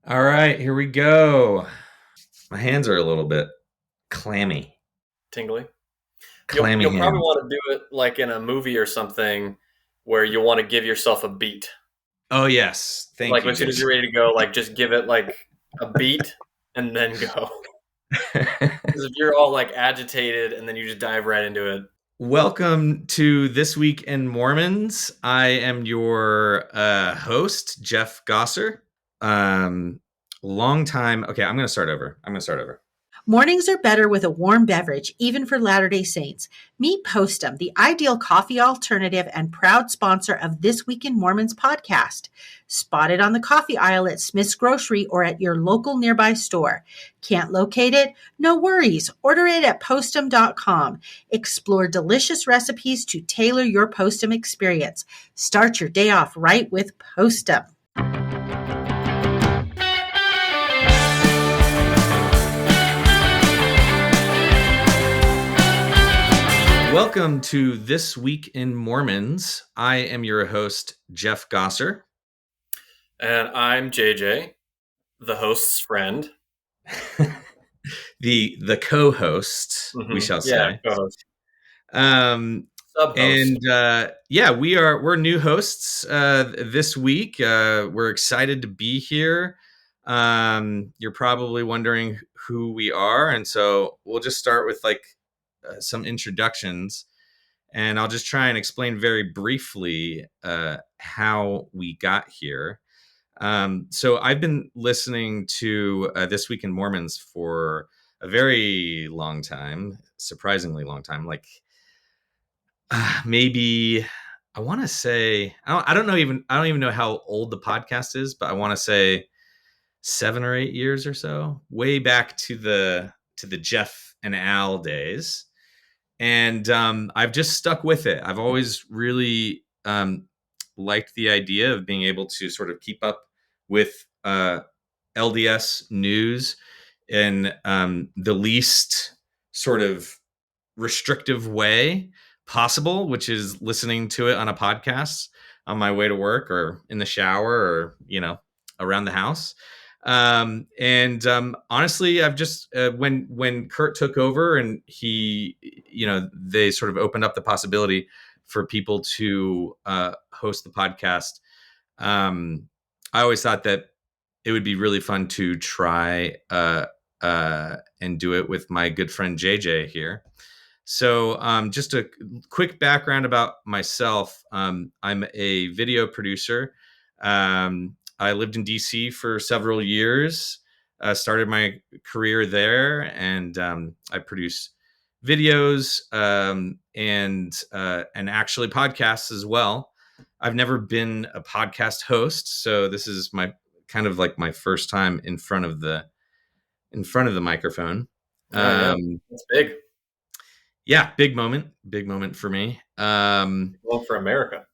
All right, here we go. My hands are a little bit clammy. Tingly. You'll Clammy probably hands. want to do it like in a movie or something where you want to give yourself a beat. Oh, yes. Thank Like you, as soon as Jason. you're ready to go, like just give it like a beat and then go. Because if you're all like agitated and then you just dive right into it. Welcome to This Week in Mormons. I am your host, Jeff Gosser. Um, long time. Okay, I'm going to start over. Mornings are better with a warm beverage, even for Latter-day Saints. Meet Postum, the ideal coffee alternative and proud sponsor of This Week in Mormons podcast. Spotted on the coffee aisle at Smith's Grocery or at your local nearby store. Can't locate it? No worries. Order it at postum.com. Explore delicious recipes to tailor your Postum experience. Start your day off right with Postum. Welcome to This Week in Mormons. I am your host, Jeff Gosser. And I'm JJ, the host's friend. the co-host, we shall Yeah, say. co-host. And Sub-host. we're new hosts this week. We're excited to be here. You're probably wondering who we are, and so we'll just start with some introductions, and I'll just try and explain very briefly how we got here. So I've been listening to This Week in Mormons for a very long time, surprisingly long time, maybe I want to say I don't even know how old the podcast is, but I want to say 7 or 8 years or so, way back to the Jeff and Al days, and I've just stuck with it. I've always really liked the idea of being able to sort of keep up with LDS news in the least sort of restrictive way possible, which is listening to it on a podcast on my way to work or in the shower or around the house. And honestly, I've just when Kurt took over and they sort of opened up the possibility for people to host the podcast. I always thought that it would be really fun to try and do it with my good friend JJ here. So, just a quick background about myself. I'm a video producer. I lived in DC for several years, started my career there, and I produce videos and actually podcasts as well. I've never been a podcast host, so this is my kind of like my first time in front of the microphone. Oh, yeah. That's big. Yeah, big moment for me. Well, for America.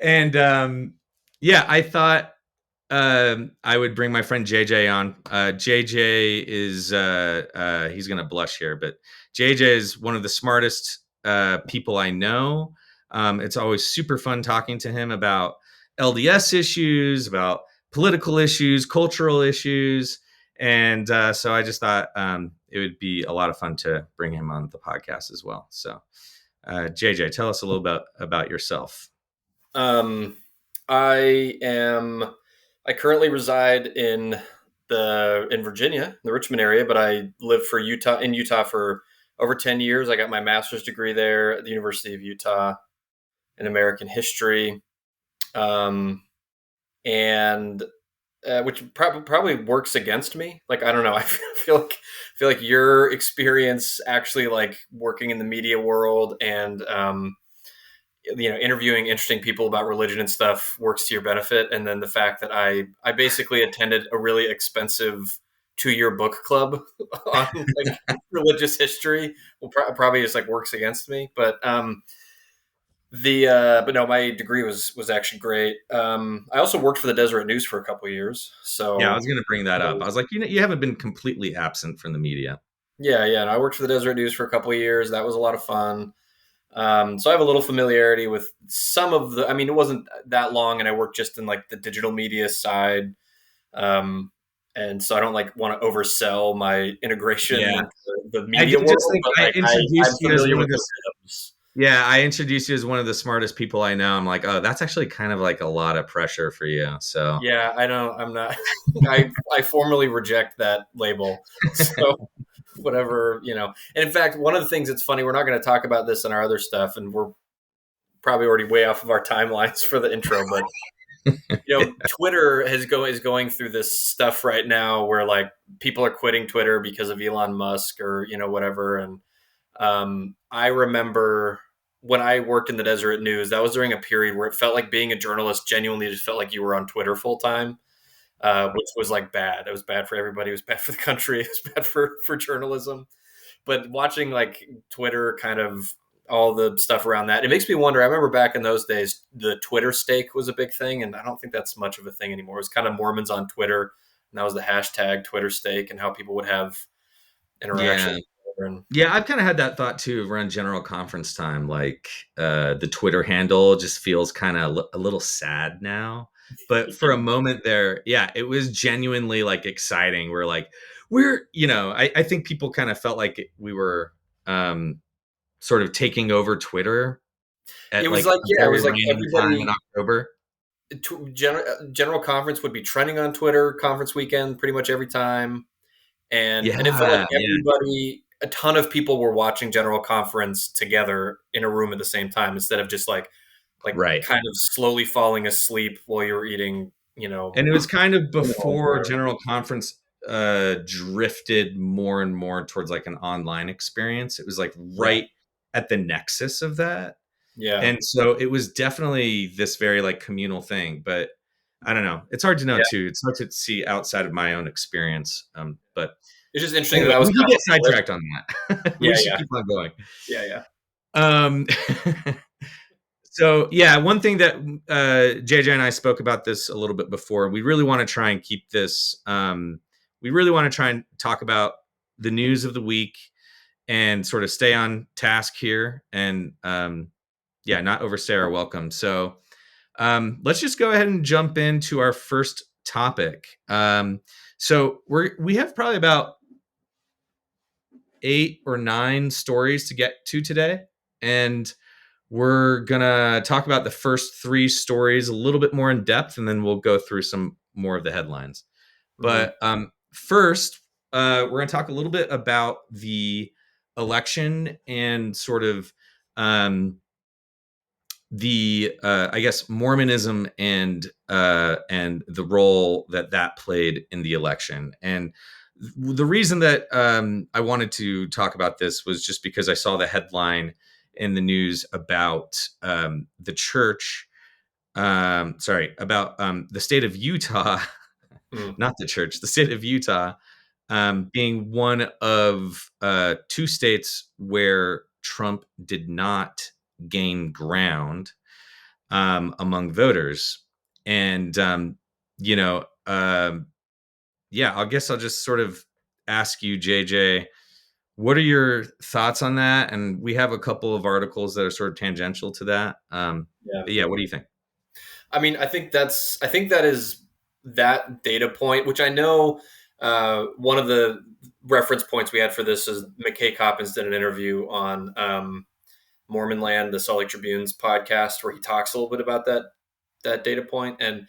And yeah, I thought I would bring my friend JJ on. JJ is he's gonna blush here, but JJ is one of the smartest people I know. It's always super fun talking to him about LDS issues, about political issues, cultural issues, and so I just thought it would be a lot of fun to bring him on the podcast as well. So, JJ, tell us a little bit about yourself. Um, I currently reside in Virginia, the Richmond area, but I lived in Utah for over 10 years. I got my master's degree there at the University of Utah in American history. Um, and which probably works against me. Like, I don't know. I feel like your experience actually like working in the media world and interviewing interesting people about religion and stuff works to your benefit. And then the fact that I basically attended a really expensive 2-year book club on like religious history will probably just like works against me. But no, my degree was actually great. I also worked for the Deseret News for a couple of years. Yeah, I So was going to bring that up. I was like, you haven't been completely absent from the media. yeah. And I worked for the Deseret News for a couple of years. That was a lot of fun. So I have a little familiarity with some of the. I mean, it wasn't that long, and I worked just in like the digital media side, um, and so I don't like want to oversell my integration Yeah. into the I media did just world, think but I like I'm introduced you as familiar one with of the the rhythms. yeah, I introduced you as one of the smartest people I know. I'm like, oh, that's actually kind of like a lot of pressure for you. So Yeah, I know. I'm not. I formally reject that label. So whatever, And in fact, one of the things that's funny, we're not going to talk about this in our other stuff, and we're probably already way off of our timelines for the intro, but Twitter is going through this stuff right now where like people are quitting Twitter because of Elon Musk or whatever. And I remember when I worked in the Deseret News, that was during a period where it felt like being a journalist genuinely just felt like you were on Twitter full time, which was like bad. It was bad for everybody. It was bad for the country. It was bad for journalism. But watching like Twitter kind of all the stuff around that, it makes me wonder. I remember back in those days, the Twitter stake was a big thing, and I don't think that's much of a thing anymore. It was kind of Mormons on Twitter, and that was the hashtag Twitter stake, and how people would have interaction. yeah. And Yeah, I've kind of had that thought too around general conference time. Like the Twitter handle just feels kind of a little sad now. But for a moment there, yeah, it was genuinely like exciting. We're like, I think people kind of felt like we were um, sort of taking over Twitter it at was like like, a yeah, it very was like random time in everybody. October. General conference would be trending on Twitter conference weekend pretty much every time, and it felt like Yeah, yeah, everybody, a ton of people were watching general conference together in a room at the same time instead of just like right. kind of slowly falling asleep while you were eating, And it was kind of before whatever. General Conference drifted more and more towards like an online experience. It was like Yeah, right at the nexus of that. yeah, And so it was definitely this very like communal thing. But I don't know. It's hard to know yeah. too. It's hard to see outside of my own experience. But It's just interesting that anyway, that was we can kind of get a blip. sidetracked on that. We Yeah, should yeah, keep on going. yeah, yeah. Um, So yeah, one thing that JJ and I spoke about this a little bit before. We really want to try and keep this. We really want to try and talk about the news of the week and sort of stay on task here, and yeah, not overstay our welcome. So let's just go ahead and jump into our first topic. So we have probably about 8 or 9 stories to get to today, and we're going to talk about the first 3 stories a little bit more in depth, and then we'll go through some more of the headlines. Hmm. But first, we're going to talk a little bit about the election and sort of the, I guess, Mormonism and the role that that played in the election. And the reason that I wanted to talk about this was just because I saw the headline in the news about the church. Sorry, about the state of Utah, Hmm. not the church, the state of Utah being one of 2 states where Trump did not gain ground among voters. And, you know, yeah, I guess I'll just sort of ask you, JJ, what are your thoughts on that? And we have a couple of articles that are sort of tangential to that. Yeah. But yeah, what do you think? I mean, I think that is that data point, which I know one of the reference points we had for this is McKay Coppins did an interview on Mormon Land, the Salt Lake Tribune's podcast, where he talks a little bit about that data point. And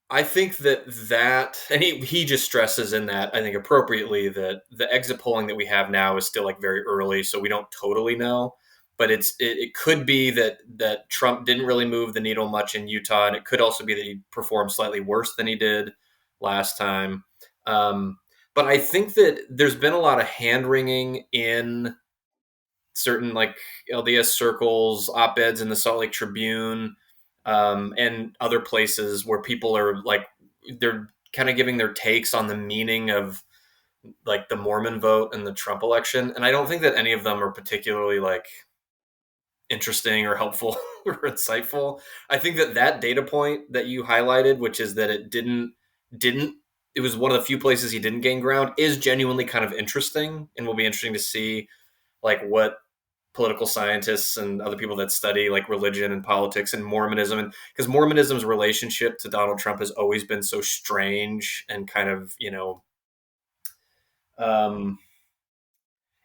I think and he just stresses in that, I think appropriately, that the exit polling that we have now is still like very early, so we don't totally know. But it could be that Trump didn't really move the needle much in Utah, and it could also be that he performed slightly worse than he did last time. Um, but I think that there's been a lot of hand wringing in certain like LDS circles, op eds in the Salt Lake Tribune, and other places where people are like they're kind of giving their takes on the meaning of like the Mormon vote and the Trump election. And I don't think that any of them are particularly like interesting or helpful or insightful. I think that data point that you highlighted, which is that it didn't it was one of the few places he didn't gain ground, is genuinely kind of interesting, and will be interesting to see like political scientists and other people that study like religion and politics and Mormonism, and because Mormonism's relationship to Donald Trump has always been so strange and kind of, um,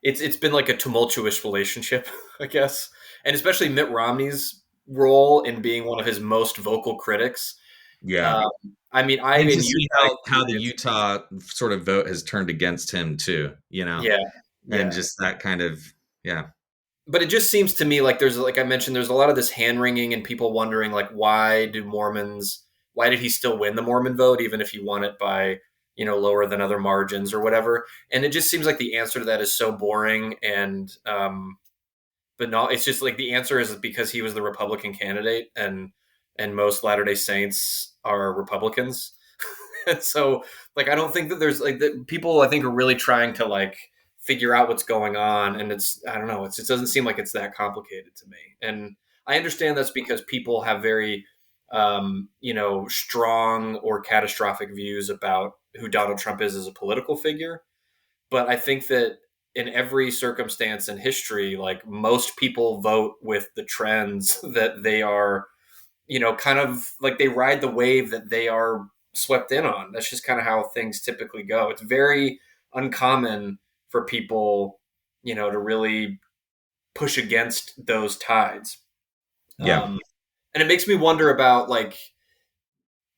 it's been like a tumultuous relationship, I guess, and especially Mitt Romney's role in being one of his most vocal critics. Yeah. Um, I mean, I And to in see Utah, how the Utah sort of vote has turned against him too, yeah, and yeah. just that kind of, yeah. But it just seems to me like there's, like I mentioned, there's a lot of this hand wringing and people wondering like, why did he still win the Mormon vote even if he won it by lower than other margins or whatever? And it just seems like the answer to that is so boring, and but no, it's just like the answer is because he was the Republican candidate, and most Latter Day Saints are Republicans. And so, like, I don't think that there's like that people, I think, are really trying to like figure out what's going on, and I don't know, it doesn't seem like it's that complicated to me. And I understand that's because people have very strong or catastrophic views about who Donald Trump is as a political figure. But I think that in every circumstance in history, like most people vote with the trends that they are, kind of like they ride the wave that they are swept in on. That's just kind of how things typically go. It's very uncommon for people, to really push against those tides. Yeah. And it makes me wonder about like,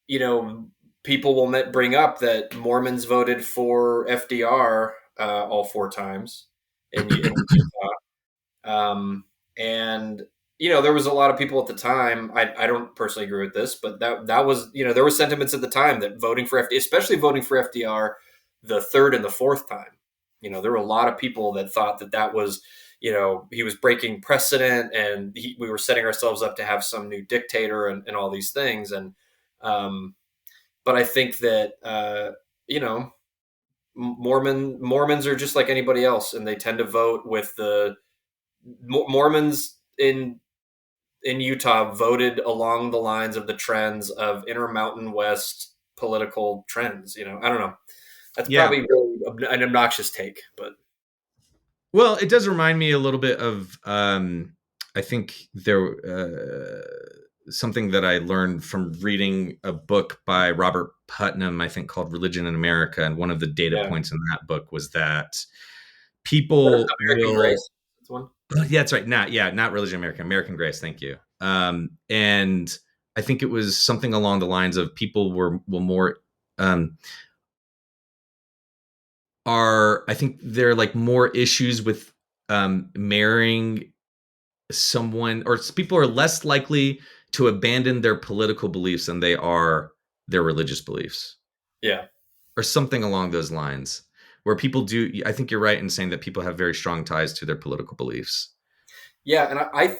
you know, people will bring up that Mormons voted for FDR all four times in Utah. And there was a lot of people at the time. I don't personally agree with this, but that was, there were sentiments at the time that voting for especially voting for FDR the third and the fourth time, there were a lot of people that thought that was, he was breaking precedent, and we were setting ourselves up to have some new dictator and all these things. And but I think that Mormons are just like anybody else, and they tend to vote with the Mormons in Utah voted along the lines of the trends of Intermountain West political trends. I don't know. That's Yeah. probably really an obnoxious take, but Well, it does remind me a little bit of, I think there, something that I learned from reading a book by Robert Putnam, I think called Religion in America. And one of the data yeah. points in that book was that people American will, Grace. That's one. yeah, that's right. Not Religion in America, American Grace. Thank you. And I think it was something along the lines of people will more, um, I think there are like more issues with marrying someone, or people are less likely to abandon their political beliefs than they are their religious beliefs, Yeah. or something along those lines, where people do. I think you're right in saying that people have very strong ties to their political beliefs. Yeah, and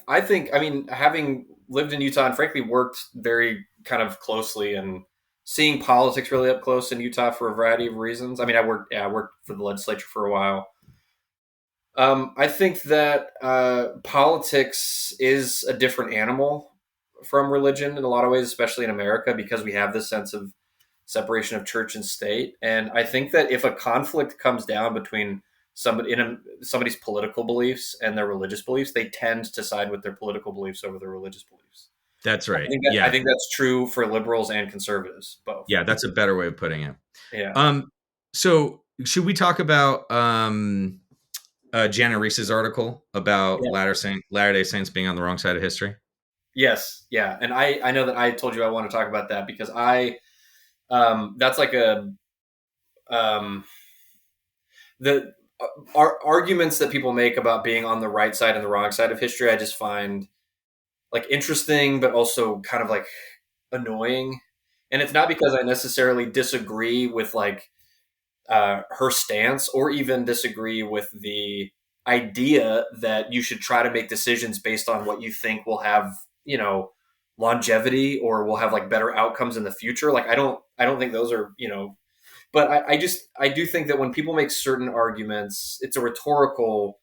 I think, I mean, having lived in Utah and frankly worked very kind of closely and seeing politics really up close in Utah for a variety of reasons. I mean, I worked for the legislature for a while. I think that politics is a different animal from religion in a lot of ways, especially in America, because we have this sense of separation of church and state. And I think that if a conflict comes down between somebody's political beliefs and their religious beliefs, they tend to side with their political beliefs over their religious beliefs. That's right. I Yeah, think that's true for liberals and conservatives both. yeah, that's a better way of putting it. Yeah. So should we talk about Jana Reese's article about Yeah. Latter Day Saints being on the wrong side of history? Yes. Yeah. And I know that I told you I want to talk about that because that's like um, the arguments that people make about being on the right side and the wrong side of history. I just find like interesting, but also kind of like annoying. And it's not because I necessarily disagree with like her stance or even disagree with the idea that you should try to make decisions based on what you think will have, longevity or will have like better outcomes in the future. Like I don't think those are, but I do think that when people make certain arguments, it's a rhetorical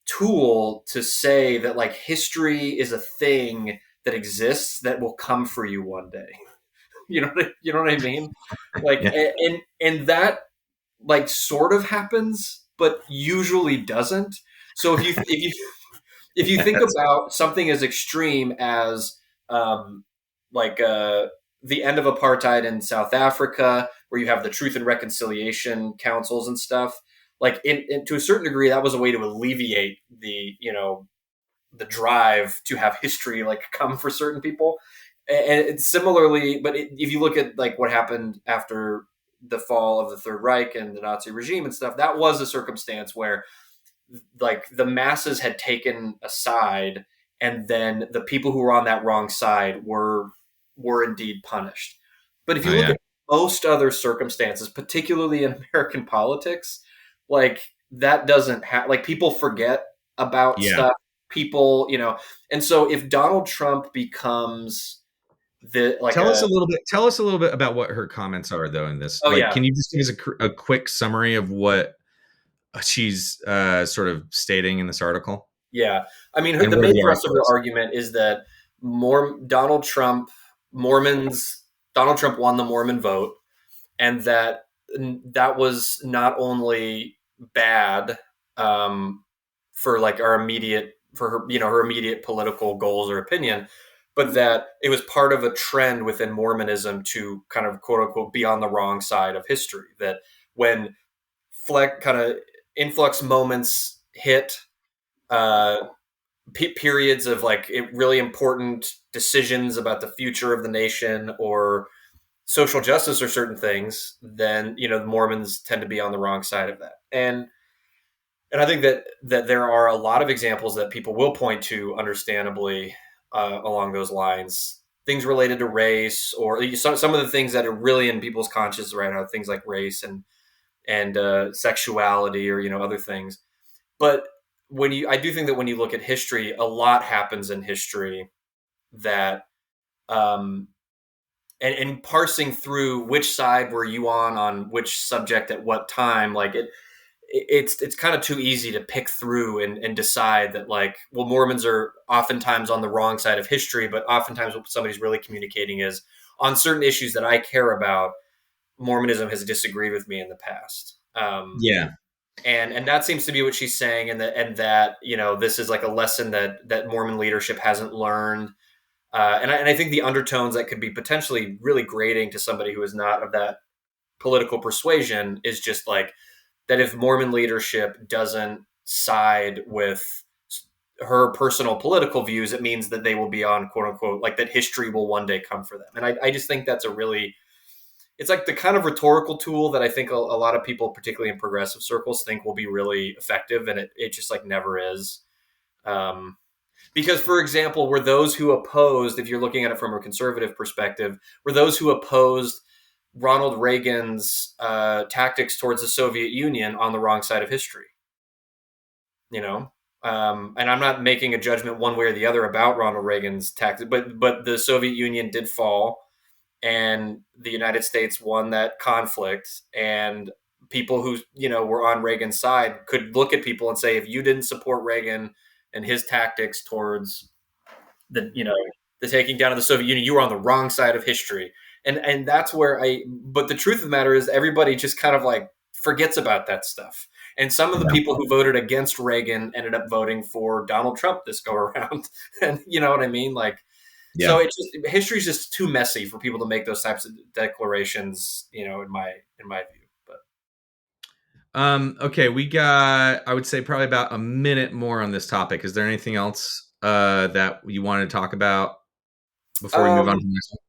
tool to say that like history is a thing that exists that will come for you one day. You know what I mean? Like, Yeah. and that like sort of happens, but usually doesn't. So if you if you think Yes. about something as extreme as um, like the end of apartheid in South Africa, where you have the Truth and Reconciliation councils and stuff, like to a certain degree, that was a way to alleviate the drive to have history like come for certain people. And similarly, but if you look at like what happened after the fall of the Third Reich and the Nazi regime and stuff, that was a circumstance where like the masses had taken a side, and then the people who were on that wrong side were indeed punished. But if Oh you look yeah. at most other circumstances, particularly in American politics, like that doesn't have like people forget about Yeah. stuff. People, and so if Donald Trump becomes the like Tell us a a little bit. Tell us a little bit about what her comments are, though. In this, oh like, yeah can you just give us a quick summary of what she's sort of stating in this article yeah, I mean and the where main the thrust of article her is? argument is that Donald Trump Mormons Donald Trump won the Mormon vote, and that was not only bad for like our immediate for her her immediate political goals or opinion, but that it was part of a trend within Mormonism to kind of quote unquote be on the wrong side of history. That when kind of influx moments hit, uh, periods of like really important decisions about the future of the nation or social justice or certain things, then the Mormons tend to be on the wrong side of that. And I think that there are a lot of examples that people will point to, understandably, along those lines. Things related to race, or some of the things that are really in people's conscience right now, things like race and sexuality, or other things. But I do think that when you look at history, a lot happens in history that um, and parsing through which side were you on which subject at what time, like it's kind of too easy to pick through and decide that, like, well, Mormons are oftentimes on the wrong side of history, but oftentimes what somebody's really communicating is on certain issues that I care about, Mormonism has disagreed with me in the past. Yeah. And that seems to be what she's saying, and that this is like a lesson that Mormon leadership hasn't learned. And I think the undertones that could be potentially really grating to somebody who is not of that political persuasion is just like that if Mormon leadership doesn't side with her personal political views, it means that they will be on quote unquote, like that history will one day come for them. And I just think that's it's like the kind of rhetorical tool that I think a lot of people, particularly in progressive circles, think will be really effective. And it just like never is. Um, because, for example, were those who opposed, if you're looking at it from a conservative perspective, were those who opposed Ronald Reagan's tactics towards the Soviet Union on the wrong side of history? And I'm not making a judgment one way or the other about Ronald Reagan's tactics, but the Soviet Union did fall, and the United States won that conflict. And people who were on Reagan's side could look at people and say, if you didn't support Reagan and his tactics towards the taking down of the Soviet Union, you were on the wrong side of history. And that's where but the truth of the matter is everybody just kind of like forgets about that stuff. And some of the Yeah. people who voted against Reagan ended up voting for Donald Trump this go around. And you know what I mean? Like, so Yeah. history is just too messy for people to make those types of declarations, in my view. But Okay, we got, I would say, probably about a minute more on this topic. Is there anything else that you want to talk about before we move on to um, the next one?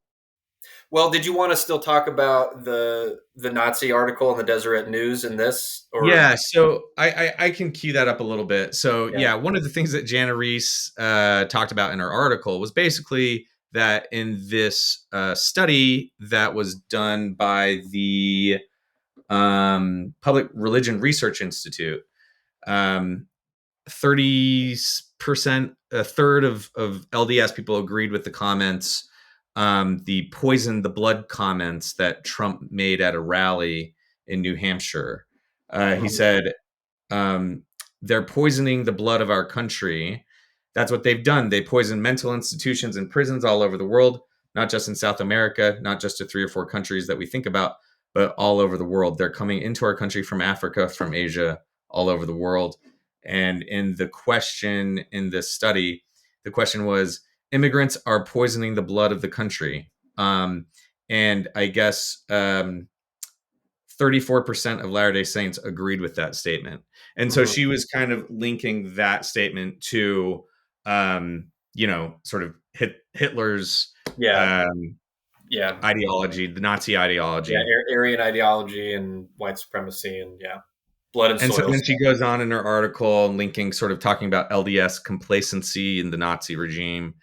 well, did you want to still talk about the Nazi article in the Deseret News in this, or Yeah, so I can cue that up a little bit. So yeah? yeah, one of the things that Jana Reese talked about in her article was basically that in this study that was done by the Public Religion Research Institute, um, 30%, a third of LDS people agreed with the comments, the poison the blood comments that Trump made at a rally in New Hampshire. He Mhm. said, they're poisoning the blood of our country. That's what they've done. They poison mental institutions and prisons all over the world, not just in South America, not just to 3 or 4 countries that we think about, but all over the world. They're coming into our country from Africa, from Asia, all over the world. And in the question in this study, the question was, immigrants are poisoning the blood of the country. And I guess 34% of Latter-day Saints agreed with that statement. And so Mhm. she was kind of linking that statement to, sort of Hitler's Yeah, um, yeah, ideology, the Nazi yeah. ideology. Aryan ideology and white supremacy, and yeah, blood and And so soil then she stuff. goes on in her article linking, sort of talking about LDS complacency in the Nazi regime,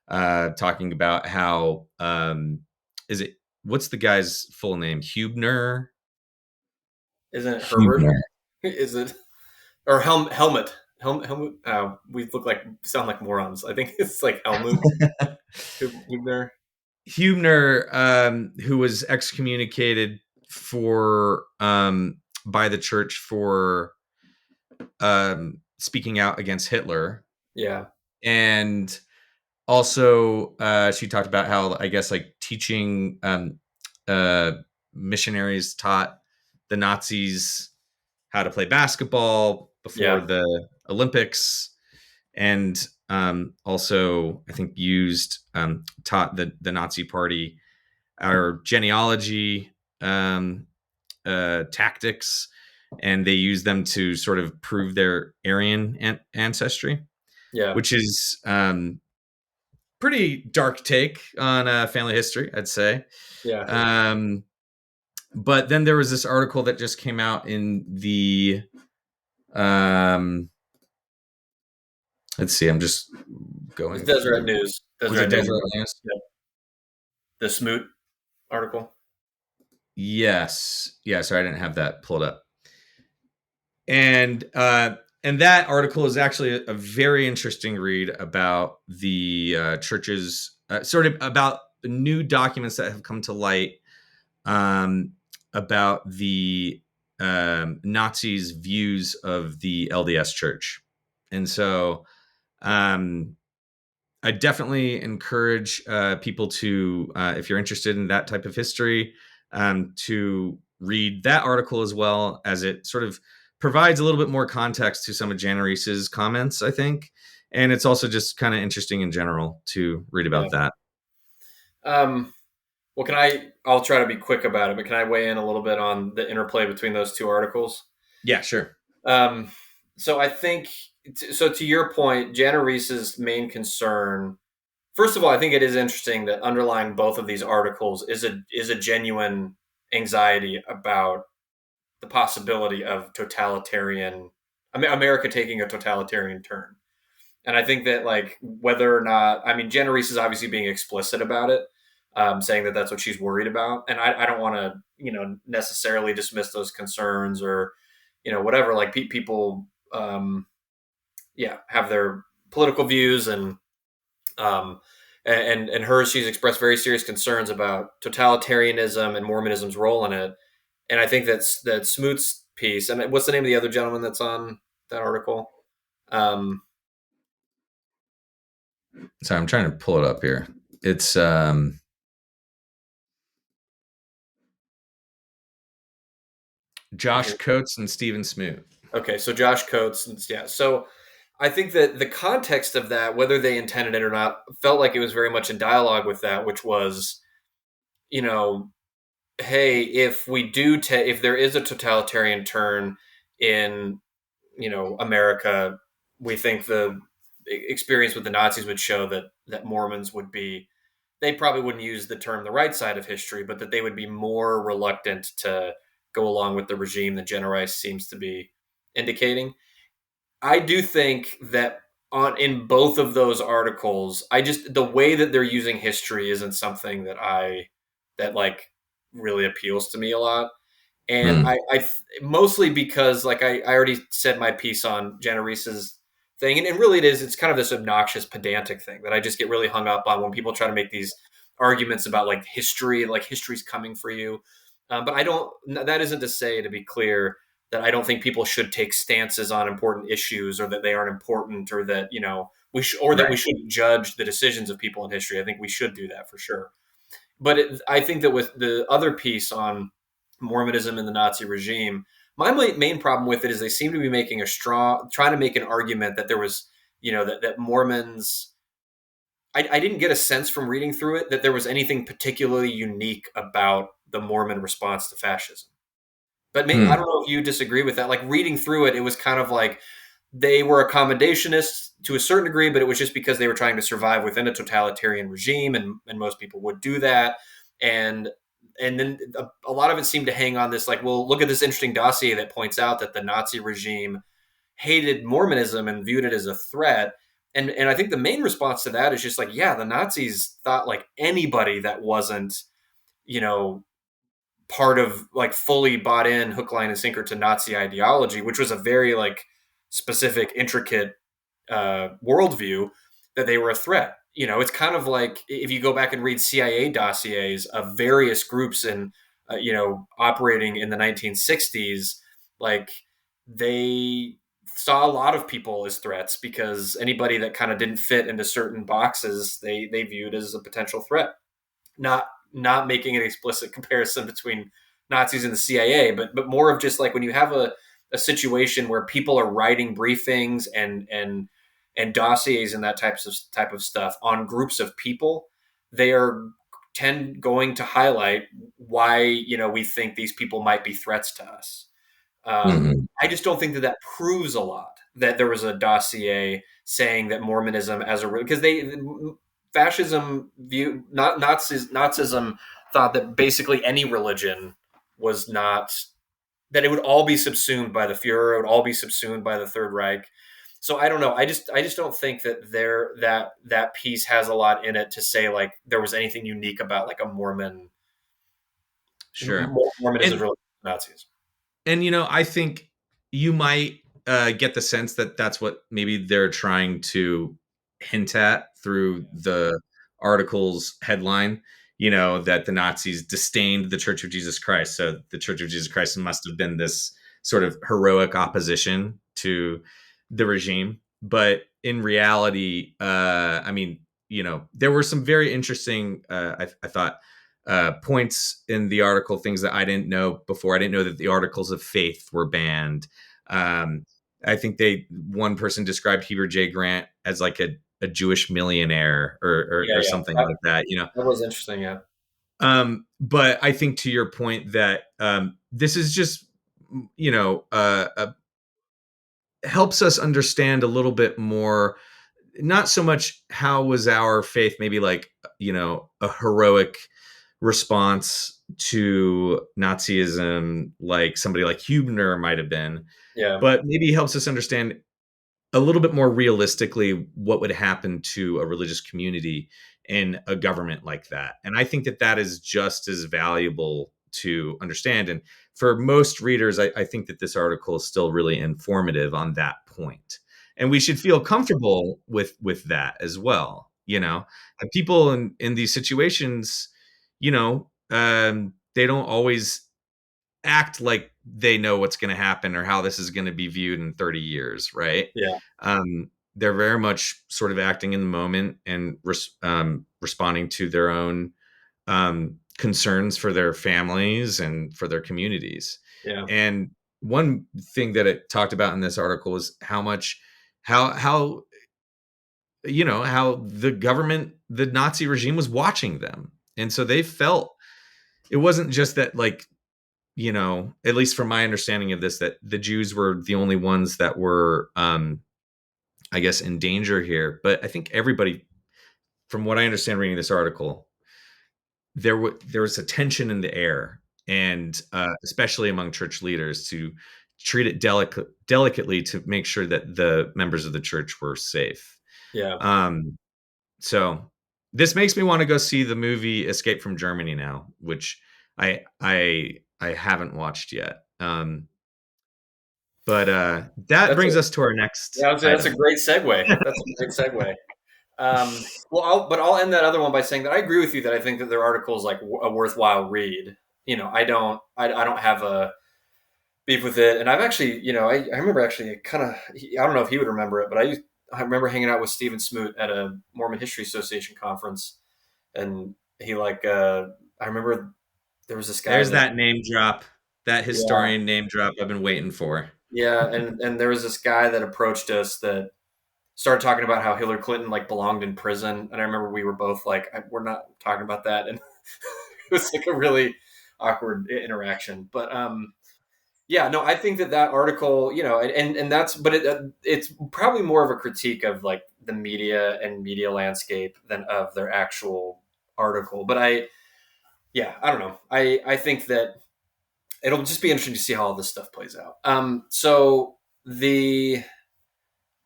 talking about how, is it, what's the guy's full name? Hubner? Isn't it Herbert? Hubner. Is it or Helmut? Helmut. We sound like morons. I think it's like Helmut. Hubner. Hubner, who was excommunicated for by the church for speaking out against Hitler, Yeah, and also she talked about how, I guess, like teaching uh, missionaries taught the Nazis how to play basketball before yeah, the Olympics, and also I think used taught the Nazi Party our genealogy tactics, and they use them to sort of prove their Aryan ancestry, yeah, which is pretty dark take on family history, I'd say. yeah. Um, but then there was this article that just came out in the let's see, I'm just It's going Deseret through. News. Was it Deseret News. Desert News? Yeah. The Smoot article. Yes. Yeah, sorry, I didn't have that pulled up. And that article is actually a very interesting read about the church's sort of about the new documents that have come to light um, about the Nazis' views of the LDS Church. And so um, I definitely encourage people to, if you're interested in that type of history, to read that article, as well as it sort of provides a little bit more context to some of Jana Reese's comments, I think. And it's also just kind of interesting in general to read Yeah. about that. Um, well, I'll try to be quick about it, but can I weigh in a little bit on the interplay between those two articles? Yeah, sure. Um, so I think, so to your point, Jana Reese's main concern, first of all, I think it is interesting that underlying both of these articles is a genuine anxiety about the possibility of totalitarian, America taking a totalitarian turn. And I think that, like, whether or not, I mean, Jenna Reese is obviously being explicit about it, saying that that's what she's worried about. And I don't want to, necessarily dismiss those concerns or, whatever. Like, people, have their political views, um, and hers, she's expressed very serious concerns about totalitarianism and Mormonism's role in it. And I think that Smoot's piece, and what's the name of the other gentleman that's on that article? Um, So I'm trying to pull it up here. It's Josh okay. Coates and Stephen Smoot. Okay, so Josh Coates, yeah. So I think that the context of that, whether they intended it or not, felt like it was very much in dialogue with that, which was, you know, hey, if we do, if there is a totalitarian turn in, America, we think the experience with the Nazis would show that Mormons would be, they probably wouldn't use the term the right side of history, but that they would be more reluctant to go along with the regime that Jenna Rice seems to be indicating. I do think that in both of those articles, I just, the way that they're using history isn't something that like really appeals to me a lot. And Mm, mostly because, like, I already said my piece on Jenna Reese's thing, and really it's kind of this obnoxious pedantic thing that I just get really hung up on when people try to make these arguments about like history's coming for you. But I don't. That isn't to say, to be clear, that I don't think people should take stances on important issues, or that they aren't important, or that that we right. shouldn't judge the decisions of people in history. I think we should do that for sure. But I think that with the other piece on Mormonism and the Nazi regime, My main problem with it is they seem to be making trying to make an argument that there was, that Mormons. I didn't get a sense from reading through it that there was anything particularly unique about the Mormon response to fascism. But I Hmm. don't know if you disagree with that. Like reading through it, it was kind of like they were accommodationists to a certain degree, but it was just because they were trying to survive within a totalitarian regime, and most people would do that. And and then a lot of it seemed to hang on this, like, well, look at this interesting dossier that points out that the Nazi regime hated Mormonism and viewed it as a threat. And I think the main response to that is just like, yeah, the Nazis thought like anybody that wasn't, you know, part of like fully bought in hook, line, and sinker to Nazi ideology, which was a very like specific, intricate worldview, that they were a threat. It's kind of like if you go back and read CIA dossiers of various groups and operating in the 1960s, like they saw a lot of people as threats because anybody that kind of didn't fit into certain boxes, they viewed as a potential threat. Not making an explicit comparison between Nazis and the CIA, but more of just like when you have a situation where people are writing briefings and dossiers and that type of stuff on groups of people, they are going to highlight why we think these people might be threats to us. Hmm. I just don't think that that proves a lot that there was a dossier saying that Mormonism as a, because they fascism view, not Nazism thought that basically any religion was not, that it would all be subsumed by the Fuhrer, it would all be subsumed by the Third Reich. So I don't know. I just don't think that that piece has a lot in it to say like there was anything unique about like a Sure. Mormonism And related to Nazis. I think you might get the sense that that's what maybe they're trying to hint at through the article's headline. That the Nazis disdained the Church of Jesus Christ, so the Church of Jesus Christ must have been this sort of heroic opposition to the regime. But in reality, I mean, there were some very interesting, I thought, points in the article, things that I didn't know before. I didn't know that the articles of faith were banned. Um, I think one person described Heber J. Grant as like a Jewish millionaire Yeah, or yeah, something like that. that was interesting. Yeah, But I think to your point that this is just, helps us understand a little bit more, not so much how was our faith maybe like, a heroic response to Nazism, like somebody like Hubner might have been, yeah, but maybe helps us understand a little bit more realistically what would happen to a religious community in a government like that. And I think that that is just as valuable to understand. And for most readers, I think that this article is still really informative on that point. And we should feel comfortable with that as well. And people in these situations, they don't always act like they know what's going to happen or how this is going to be viewed in 30 years, right? yeah, They're very much sort of acting in the moment and responding to their own concerns for their families and for their communities. yeah, And one thing that it talked about in this article was how how the government, the Nazi regime was watching them. And so they felt it wasn't just that, like, at least from my understanding of this, that the Jews were the only ones that were, I guess, in danger here. But I think everybody, from what I understand reading this article, there was a tension in the air, and especially among church leaders, to treat it delicately to make sure that the members of the church were safe. yeah. Um, so this makes me want to go see the movie Escape from Germany now, which I haven't watched yet. But that That's a brings us to our next Yeah, I would say that's a item. great segue. That's a great segue. Well, I'll end that other one by saying that I agree with you that I think that their article is like a worthwhile read. I don't have a beef with it, and I've actually, I remember actually kind of, I don't know if he would remember it, but I remember hanging out with Stephen Smoot at a Mormon History Association conference, and he like I remember there was this guy There's that that name drop. That Yeah. historian name drop I've been waiting for. Yeah, and there was this guy that approached us that started talking about how Hillary Clinton like belonged in prison, and I remember we were both like, "We're not talking about that," and it was like a really awkward interaction. But yeah, no, I think that that article, and that's, but it's probably more of a critique of like the media and media landscape than of their actual article. But yeah, I don't know. I think that it'll just be interesting to see how all this stuff plays out. So the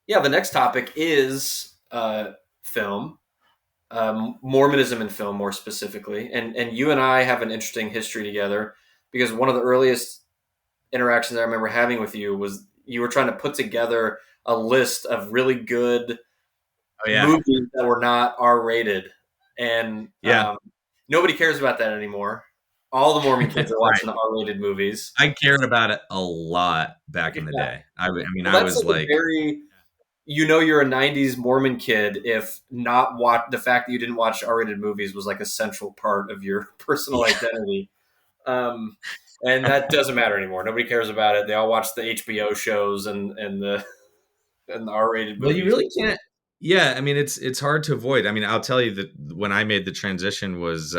the next topic is film, Mormonism in film, more specifically, and you and I have an interesting history together because one of the earliest interactions I remember having with you was you were trying to put together a list of really good Oh yeah, movies that were not R rated, and yeah, nobody cares about that anymore. All the Mormon kids are right. watching the R rated movies. I cared about it a lot back in the Yeah. day. I mean, Well, I that's was like a like, very you're a '90s Mormon kid if not watch the fact that you didn't watch R-rated movies was like a central part of your personal yeah. identity. Um, and that doesn't matter anymore. Nobody cares about it. They all watch the HBO shows and the R-rated Well, you movies. really can't. Yeah, I mean, it's hard to avoid. I mean, I'll tell you that when I made the transition was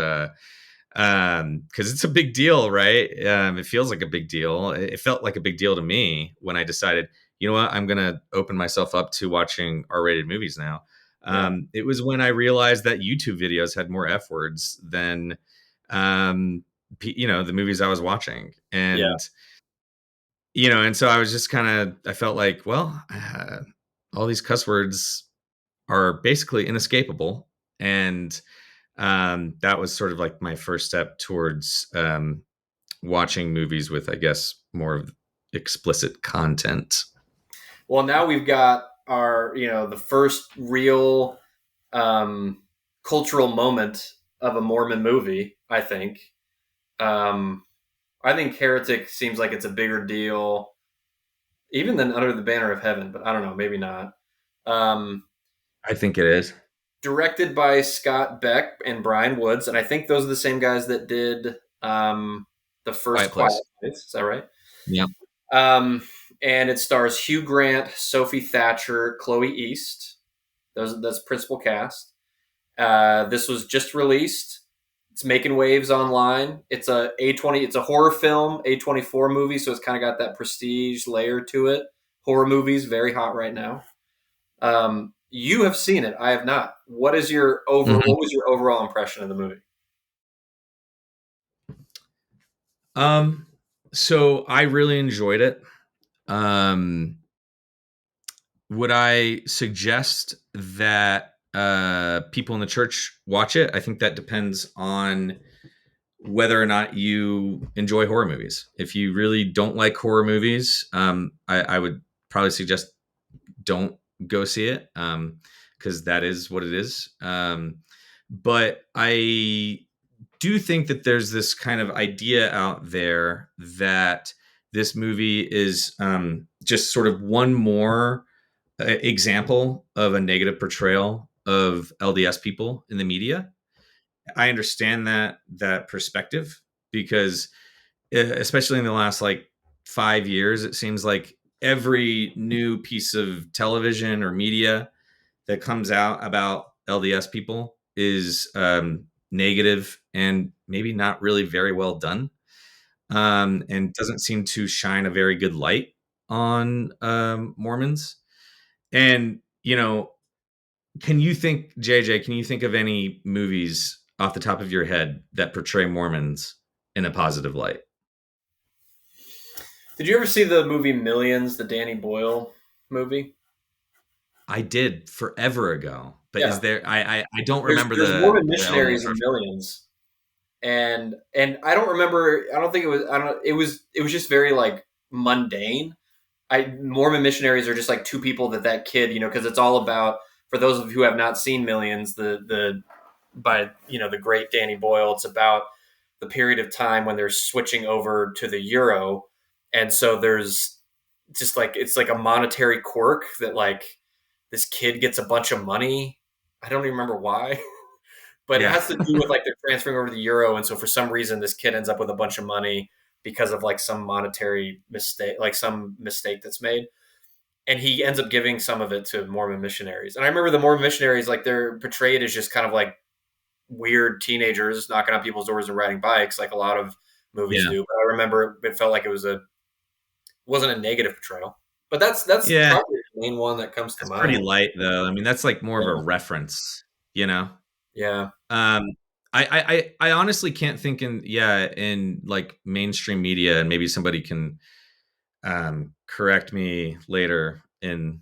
because it's a big deal, right? It feels like a big deal. It felt like a big deal to me when I decided, you know what, I'm gonna open myself up to watching R-rated movies now. Yeah, It was when I realized that YouTube videos had more F words than the movies I was watching, yeah. and and so I was just kind of, I felt like, well, all these cuss words are basically inescapable, and that was sort of like my first step towards watching movies with, I guess, more of explicit content. Well, now we've got our the first real um, cultural moment of a Mormon movie. Um, I think Heretic seems like it's a bigger deal even than Under the Banner of Heaven, but I don't know, maybe not. Um, I think it is. Directed by Scott Beck and Brian Woods, and I think those are the same guys that did the first Quiet Quiet Place. Place. Is that right? Yeah. Um, and it stars Hugh Grant, Sophie Thatcher, Chloe East. That's principal cast. This was just released. It's making waves online. It's a A20. It's a horror film, A24 movie, so it's kind of got that prestige layer to it. Horror movies very hot right now. You have seen it. I have not. What is your Mhm. What was your overall impression of the movie? Um, so I really enjoyed it. Um, would I suggest that people in the church watch it? I think that depends on whether or not you enjoy horror movies. If you really don't like horror movies, I would probably suggest don't go see it, because that is what it is. But I do think that there's this kind of idea out there that this movie is just sort of one more example of a negative portrayal of LDS people in the media. I understand that perspective because especially in the last like 5 years, it seems like every new piece of television or media that comes out about LDS people is negative and maybe not really very well done, and doesn't seem to shine a very good light on Mormons. And can you think, JJ? Can you think of any movies off the top of your head that portray Mormons in a positive light? Did you ever see the movie Millions, the Danny Boyle movie? I did forever ago, but is Yeah, there? I don't remember there's the Mormon elements. missionaries in Millions, and I don't remember. I don't think it was. I don't. It was just very like mundane. Mormon missionaries are just like two people that kid, because it's all about, for those of you who have not seen Millions, the by the great Danny Boyle. It's about the period of time when they're switching over to the euro, and so there's just like it's like a monetary quirk that like this kid gets a bunch of money. I don't even remember why, but it Yeah. has to do with like they're transferring over to the euro, and so for some reason this kid ends up with a bunch of money because of like some monetary mistake, like some mistake that's made. And he ends up giving some of it to Mormon missionaries. And I remember the Mormon missionaries, like they're portrayed as just kind of like weird teenagers knocking on people's doors and riding bikes, like a lot of movies Yeah. do. But I remember it felt like it wasn't a negative portrayal. But that's Yeah. probably the main one that comes to That's pretty mind. light though. I mean, that's like more of a Yeah. reference, you know? Yeah. Um, I honestly can't think in like mainstream media, and maybe somebody can correct me later in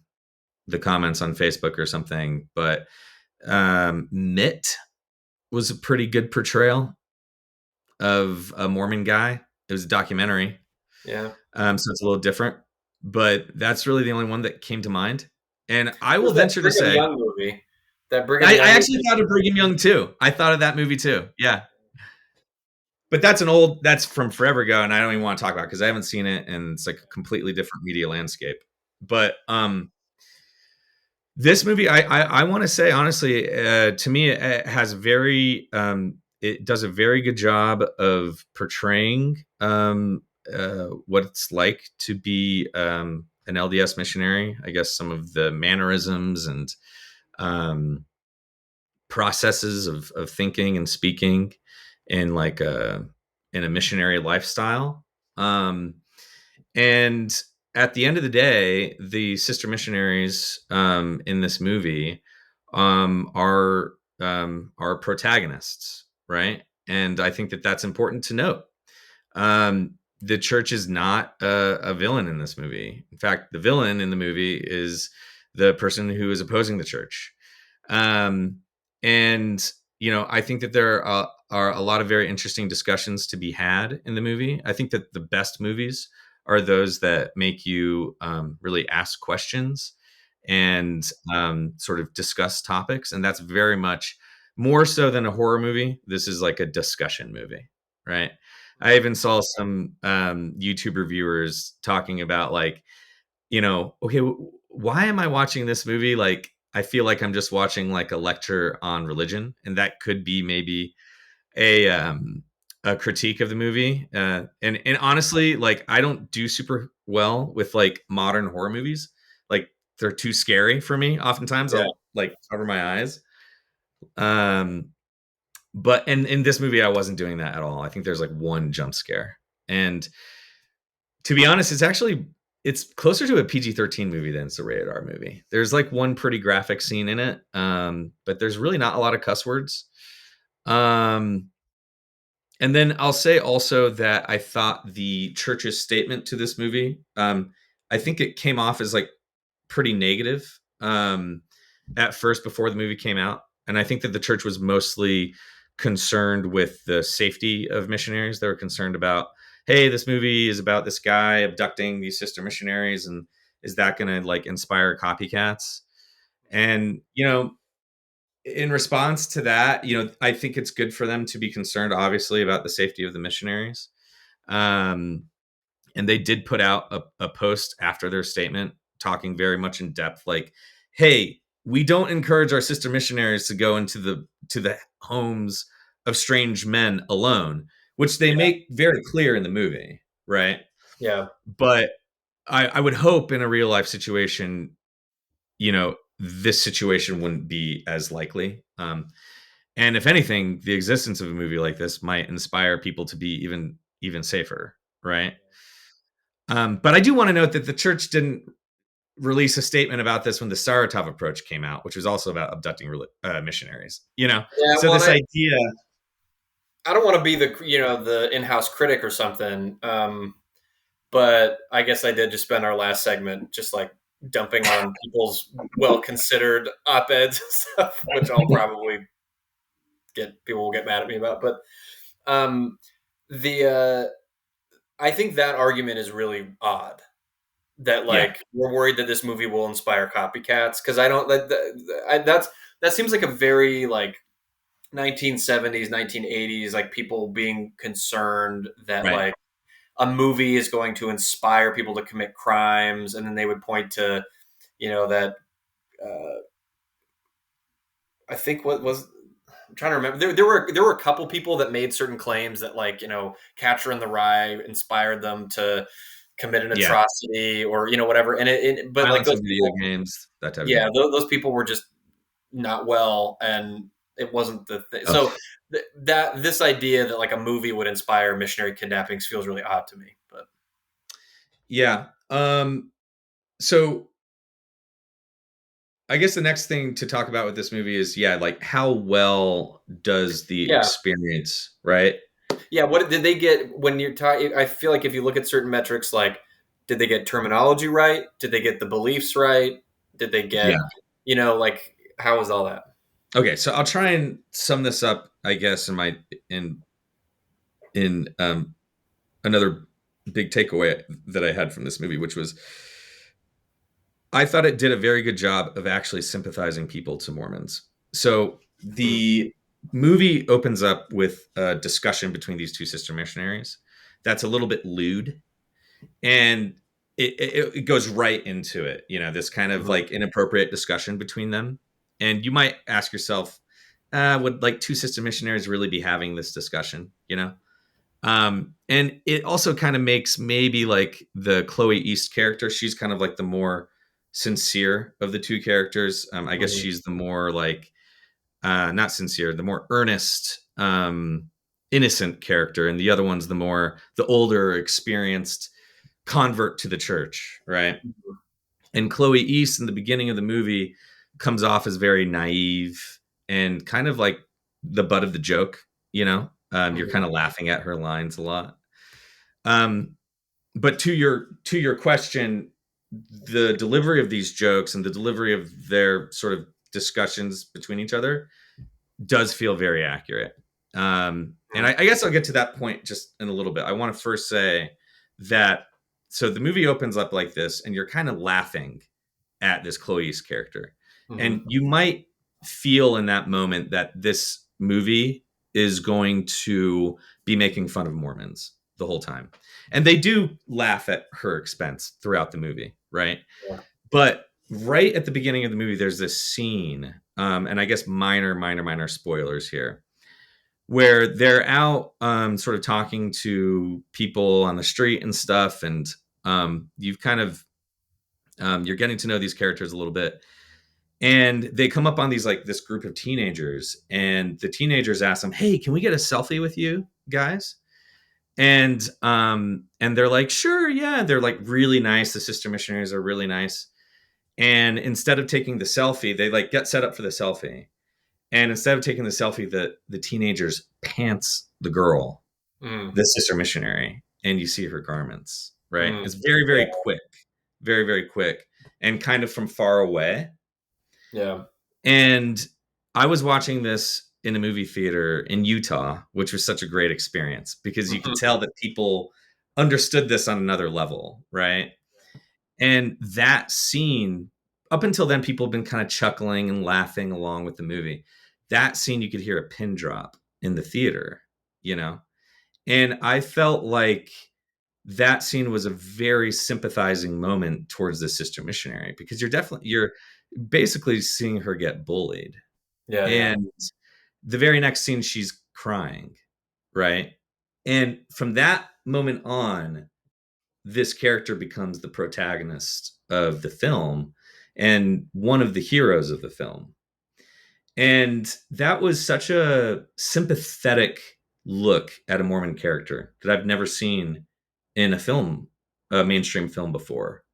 the comments on Facebook or something, but Mitt was a pretty good portrayal of a Mormon guy. It was a documentary, Yeah. so it's a little different, but that's really the only one that came to mind. And I will There's that venture to Brigham say, Young movie. That Brigham I Young actually movie. thought of Brigham Young too. I thought of that movie too. Yeah, but that's from forever ago, and I don't even want to talk about it because I haven't seen it, and it's like a completely different media landscape. But this movie, I want to say honestly, to me, it has it does a very good job of portraying what it's like to be an LDS missionary. I guess some of the mannerisms and um, processes of thinking and speaking in like in a missionary lifestyle. And at the end of the day, the sister missionaries in this movie are protagonists, right? And I think that that's important to note. The church is not a villain in this movie. In fact, the villain in the movie is the person who is opposing the church. Um, and I think that there are a lot of very interesting discussions to be had in the movie. I think that the best movies are those that make you really ask questions and sort of discuss topics. And that's very much more so than a horror movie. This is like a discussion movie, right? I even saw some YouTube reviewers talking about like, okay, why am I watching this movie? Like, I feel like I'm just watching like a lecture on religion, and that could be maybe a um, a critique of the movie. And honestly, like, I don't do super well with like modern horror movies. Like, they're too scary for me. Oftentimes, Yeah. I'll like cover my eyes. Um, but in this movie, I wasn't doing that at all. I think there's like one jump scare, and to be honest, it's closer to a PG-13 movie than it's a rated R movie. There's like one pretty graphic scene in it, but there's really not a lot of cuss words. Um, and then I'll say also that I thought the church's statement to this movie, I think it came off as like pretty negative at first before the movie came out. And I think that the church was mostly concerned with the safety of missionaries. They were concerned about, hey, this movie is about this guy abducting these sister missionaries, and is that going to like inspire copycats? And in response to that, I think it's good for them to be concerned, obviously, about the safety of the missionaries. Um, and they did put out a post after their statement talking very much in depth, like, hey, we don't encourage our sister missionaries to go into the homes of strange men alone, which they Yeah. make very clear in the movie, right? Yeah. But I would hope in a real life situation, this situation wouldn't be as likely. And if anything, the existence of a movie like this might inspire people to be even safer, right? But I do want to note that the church didn't release a statement about this when the Saratov approach came out, which was also about abducting missionaries. Yeah. So Well, this and idea, I don't want to be the in-house critic or something. But I guess I did just spend our last segment just like dumping on people's well-considered op-eds and stuff, which I'll probably get people will get mad at me about. But um, the I think that argument is really odd. That yeah, like we're worried that this movie will inspire copycats because I don't that seems like a very like 1970s 1980s like people being concerned that right, like a movie is going to inspire people to commit crimes, and then they would point to, that uh, I think what was trying to remember. There were a couple people that made certain claims that, like, Catcher in the Rye inspired them to commit an Yeah, atrocity, or whatever. And but like violence those in video people, games, that type of yeah, thing. those people were just not well, and it wasn't the thing. Oh, So that this idea that like a movie would inspire missionary kidnappings feels really odd to me. But yeah. So I guess the next thing to talk about with this movie is, yeah, like how well does the yeah, experience, right? yeah. What did they get when you're talking? I feel like if you look at certain metrics, like, did they get terminology right? Did they get the beliefs right? Did they Yeah. get, like, how was all that? Okay, so I'll try and sum this up, I guess, in another big takeaway that I had from this movie, which was I thought it did a very good job of actually sympathizing people to Mormons. So Mm, the movie opens up with a discussion between these two sister missionaries that's a little bit lewd, and it goes right into it. This kind of mhm, like inappropriate discussion between them, and you might ask yourself, would like two sister missionaries really be having this discussion? And it also kind of makes maybe like the Chloe East character, she's kind of like the more sincere of the two characters. I guess mhm, she's the more like not sincere, the more earnest, innocent character, and the other one's the older, experienced convert to the church, right? mhm, And Chloe East in the beginning of the movie comes off as very naive and kind of like the butt of the joke. You're mhm, kind of laughing at her lines a lot. Um, but to your question, the delivery of these jokes and the delivery of their sort of discussions between each other does feel very accurate. And mhm, I guess I'll get to that point just in a little bit. I want to first say that so the movie opens up like this, and you're kind of laughing at this Chloe's character. And mhm, you might feel in that moment that this movie is going to be making fun of Mormons the whole time. And they do laugh at her expense throughout the movie, right? yeah, But right at the beginning of the movie, there's this scene, and I guess minor spoilers here, where they're out sort of talking to people on the street and stuff, and you've kind of you're getting to know these characters a little bit, and they come up on these like this group of teenagers, and the teenagers ask them, "Hey, can we get a selfie with you guys?" And they're like, "Sure, yeah." They're like really nice. The sister missionaries are really nice. And instead of taking the selfie, they like get set up for the selfie. And instead of taking the selfie, the teenagers pants the girl, mm, the sister missionary, and you see her garments. Right? mm, It's very, very yeah, quick, very, very quick, and kind of from far away. yeah, And I was watching this in a movie theater in Utah, which was such a great experience because you could mhm, tell that people understood this on another level, right? And that scene, up until then, people have been kind of chuckling and laughing along with the movie. That scene, you could hear a pin drop in the theater, you know? And I felt like that scene was a very sympathizing moment towards the sister missionary because you're basically seeing her get bullied. yeah, yeah, And the very next scene, she's crying, right? And from that moment on, this character becomes the protagonist of the film and one of the heroes of the film. And that was such a sympathetic look at a Mormon character that I've never seen in a mainstream film before.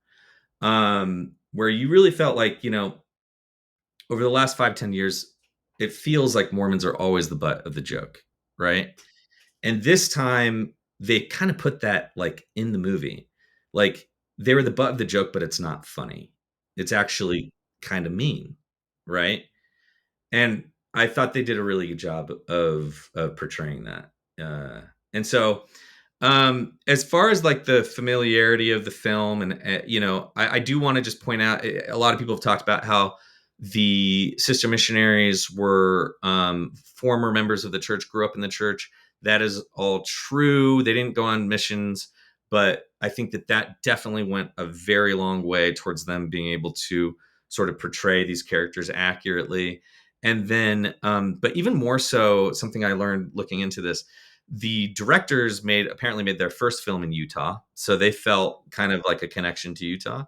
Where you really felt like, over the last 5-10 years, it feels like Mormons are always the butt of the joke, right? And this time they kind of put that like in the movie. Like they were the butt of the joke, but it's not funny. It's actually kind of mean, right? And I thought they did a really good job of portraying that. And so as far as like the familiarity of the film, and I do want to just point out, a lot of people have talked about how the sister missionaries were former members of the church, grew up in the church. That is all true. They didn't go on missions, but I think that definitely went a very long way towards them being able to sort of portray these characters accurately. And then, but even more so, something I learned looking into this, the directors apparently made their first film in Utah. So they felt kind of like a connection to Utah.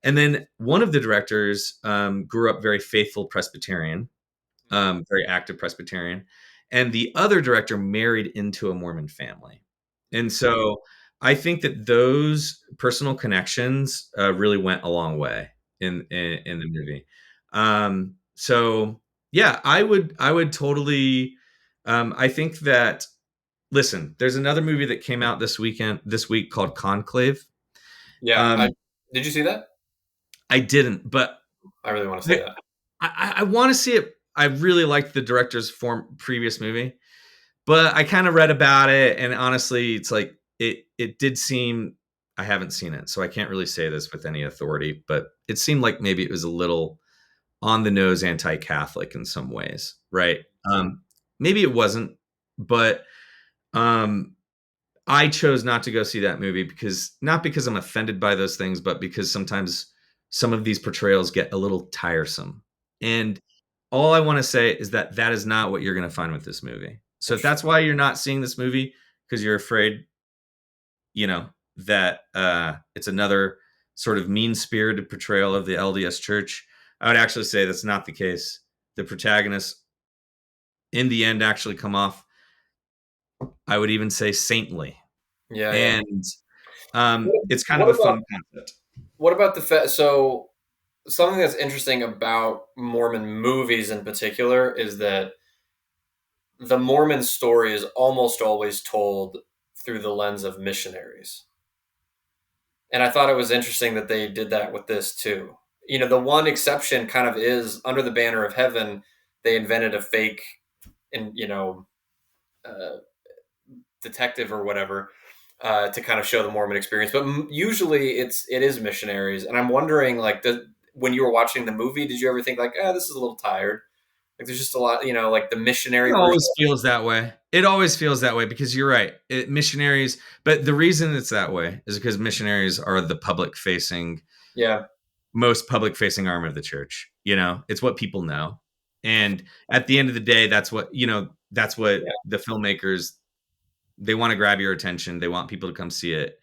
And then one of the directors grew up very faithful Presbyterian, very active Presbyterian. And the other director married into a Mormon family. And so I think that those personal connections really went a long way in the movie. So yeah, I would totally. I think that, listen, there's another movie that came out this week called Conclave. Yeah, Um, did you see that? I didn't, but I really want to see I, that. I want to see it. I really liked the director's previous movie, but I kind of read about it, and honestly, it's like it did seem. I haven't seen it, so I can't really say this with any authority, but it seemed like maybe it was a little on the nose anti-Catholic in some ways, right? Maybe it wasn't, but um, I chose not to go see that movie not because I'm offended by those things, but because sometimes some of these portrayals get a little tiresome. And all I want to say is that that is not what you're going to find with this movie. So if that's Interesting. why you're not seeing this movie, because you're afraid, that it's another sort of mean-spirited portrayal of the LDS Church, I would actually say that's not the case. The protagonists, in the end, actually come off, I would even say, saintly. Yeah, yeah. And What, it's kind of what a about fun concept. the fact? So something that's interesting about Mormon movies in particular is that the Mormon story is almost always told through the lens of missionaries. And I thought it was interesting that they did that with this too. The one exception kind of is Under the Banner of Heaven, they invented a fake and uh, detective or whatever to kind of show the Mormon experience. But usually it is missionaries. And I'm wondering, like, when you were watching the movie, did you ever think like, this is a little tired? Like, there's just a lot, like the missionary It version. always feels that way. It always feels that way because you're right. Missionaries, but the reason it's that way is because missionaries are the Yeah, most public facing arm of the church. It's what people know. And at the end of the day, that's what yeah, the filmmakers, they want to grab your attention. They want people to come see it.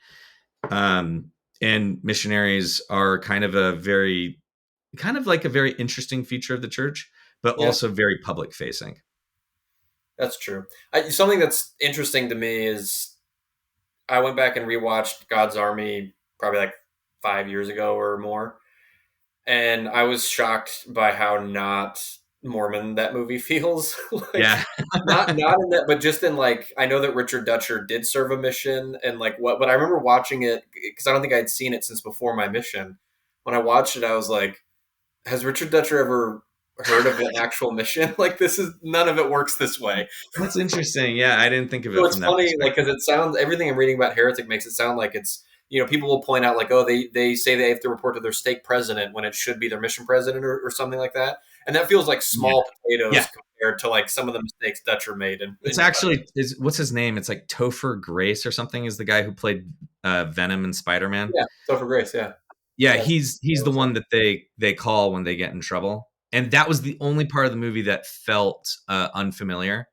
Um, and missionaries are kind of like a very interesting feature of the church, but yeah. also very public facing. That's true. Something that's interesting to me is I went back and rewatched God's Army probably like 5 years ago or more, and I was shocked by how not Mormon that movie feels. Like, Yeah. not in that, but just in, like, I know that Richard Dutcher did serve a mission and like what, but I remember watching it because I don't think I'd seen it since before my mission. When I watched it, I was like, has Richard Dutcher ever heard of an actual mission? Like, this is none of it works this way. That's interesting. Yeah, I didn't think of So it it's from that funny, like, because perspective. it sounds, everything I'm reading about Heretic makes it sound like it's, people will point out, like, oh, they say they have to report to their stake president when it should be their mission president or something like that. And that feels like Yeah. small Yeah. potatoes compared to, like, some of the mistakes Dutcher made. It's actually what's his name? It's like Topher Grace or something is the guy who played Venom and Spider-Man. Yeah, so for Grace, yeah. Yeah, Yeah. he's the one that they call when they get in trouble. And that was the only part of the movie that felt unfamiliar.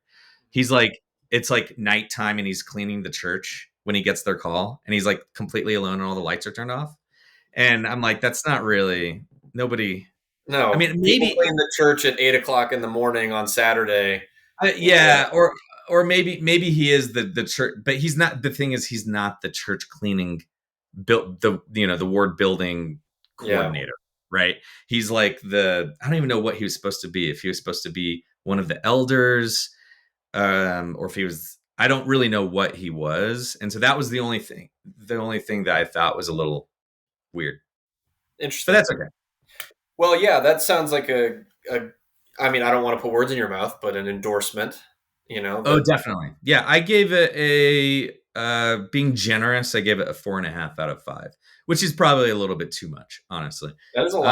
He's like, it's like nighttime and he's cleaning the church when he gets their call, and he's like completely alone and all the lights are turned off. And I'm like, that's not really nobody. I No, mean, people maybe clean the church at 8 o'clock in the morning on Saturday. yeah, or maybe he is the church, but he's not. The thing is, he's not the church cleaning built the ward building Yeah. coordinator, right? He's like I don't even know what he was supposed to be. If he was supposed to be one of the elders, or if he was, I don't really know what he was. And so that was the only thing that I thought was a little weird, but Interesting. that's okay. Well, yeah, that sounds like I mean, I don't want to put words in your mouth, but an endorsement, Oh, that, definitely. Yeah, I gave it being generous, I gave it a 4.5 out of 5, which is probably a little bit too much, honestly. that is a Um,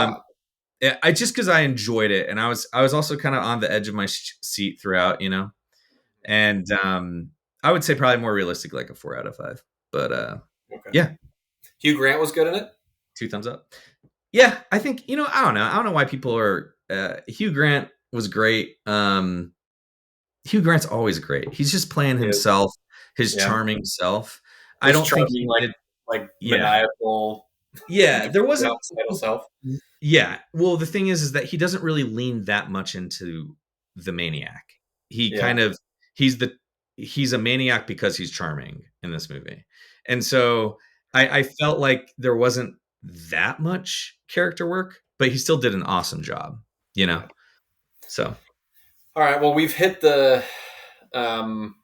lot. I just because I enjoyed it, and I was also kind of on the edge of my seat throughout, and I would say probably more realistic, like a 4 out of 5. But Okay. yeah, Hugh Grant was good in it. 2 thumbs up. Yeah, I think I don't know why people are Hugh Grant. was great. Hugh Grant's always great. He's just playing Yeah. himself, his Yeah. charming self. I His don't think charming, he did. like Yeah, maniacal, yeah. There wasn't. homicidal self. Yeah. Well, the thing is that he doesn't really lean that much into the maniac. He Yeah. kind of he's the he's a maniac because he's charming in this movie, and so I felt like there wasn't that much character work, but he still did an awesome job. You know. Yeah. So All right. Well, we've hit um,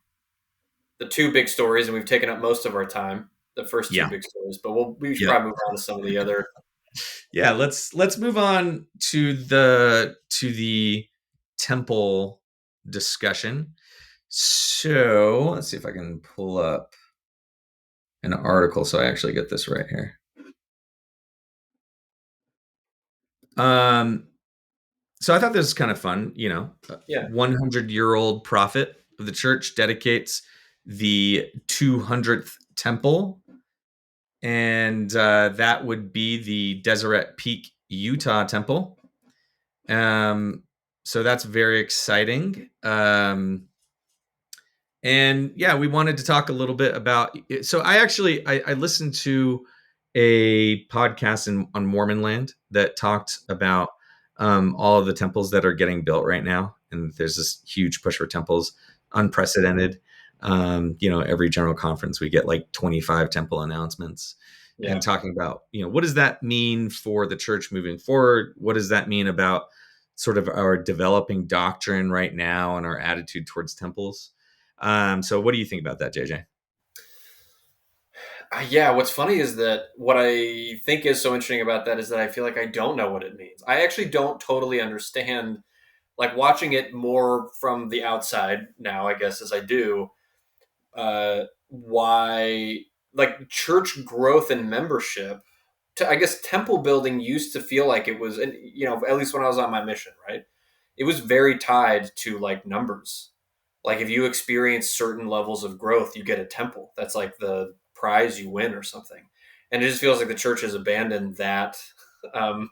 the two big stories, and we've taken up most of our time. The first two yeah, big stories, but we should yeah. probably move on to some of the other. Yeah, let's move on to the temple discussion. So let's see if I can pull up an article so I actually get this right here. Um, so I thought this was kind of fun. Yeah. 100-year-old prophet of the church dedicates the 200th temple, and that would be the Deseret Peak, Utah temple. So that's very exciting. And yeah, we wanted to talk a little bit about it. So I listened to a podcast on Mormon land that talked about all of the temples that are getting built right now, and there's this huge push for temples, unprecedented. Every general conference we get like 25 temple announcements, Yeah. and talking about what does that mean for the church moving forward? What does that mean about sort of our developing doctrine right now and our attitude towards temples? So what do you think about that, JJ? Yeah, what's funny is that what I think is so interesting about that is that I feel like I don't know what it means. I actually don't totally understand, like watching it more from the outside now, I guess, as I do, why, like, church growth and membership, I guess temple building used to feel like it was, and at least when I was on my mission, right? It was very tied to like numbers. Like if you experience certain levels of growth, you get a temple. That's like the prize you win or something. And it just feels like the church has abandoned um,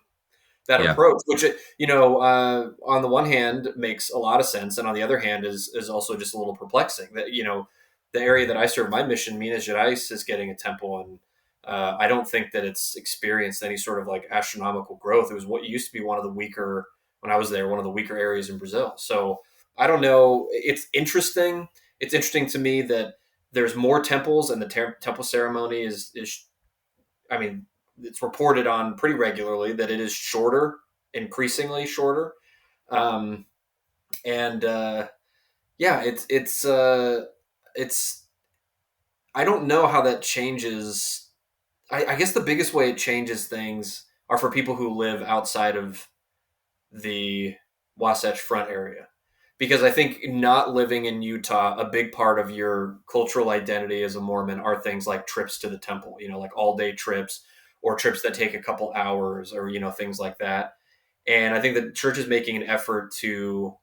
that Yeah. approach, which on the one hand makes a lot of sense, and on the other hand is also just a little perplexing. That the area that I serve my mission, Minas Gerais, is getting a temple, and I don't think that it's experienced any sort of like astronomical growth. It was what used to be one of the weaker when I was there, one of the weaker areas in Brazil. So I don't know. It's interesting. It's interesting to me that there's more temples, and the temple ceremony is. I mean, it's reported on pretty regularly that it is shorter, increasingly shorter, um, and yeah, it's. I don't know how that changes. I guess the biggest way it changes things are for people who live outside of the Wasatch Front area. Because I think not living in Utah, a big part of your cultural identity as a Mormon are things like trips to the temple, like all day trips or trips that take a couple hours or, things like that. And I think the church is making an effort to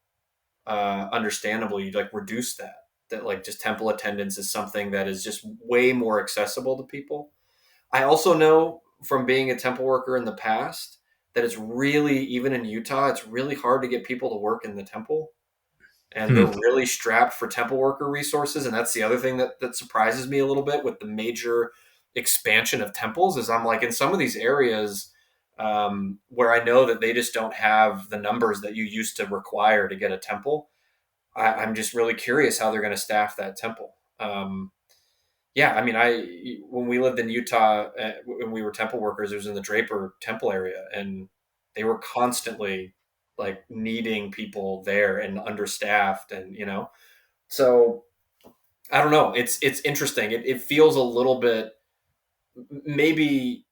understandably like reduce that like just temple attendance is something that is just way more accessible to people. I also know from being a temple worker in the past that it's really, even in Utah, it's really hard to get people to work in the temple. And they're Hmm. really strapped for temple worker resources. And that's the other thing that surprises me a little bit with the major expansion of temples is I'm like in some of these areas where I know that they just don't have the numbers that you used to require to get a temple. I'm just really curious how they're going to staff that temple. Yeah, I mean, I when we lived in Utah, when we were temple workers, it was in the Draper Temple area, and they were constantly like needing people there and understaffed, and so I don't know. It's interesting. It feels a little bit maybe.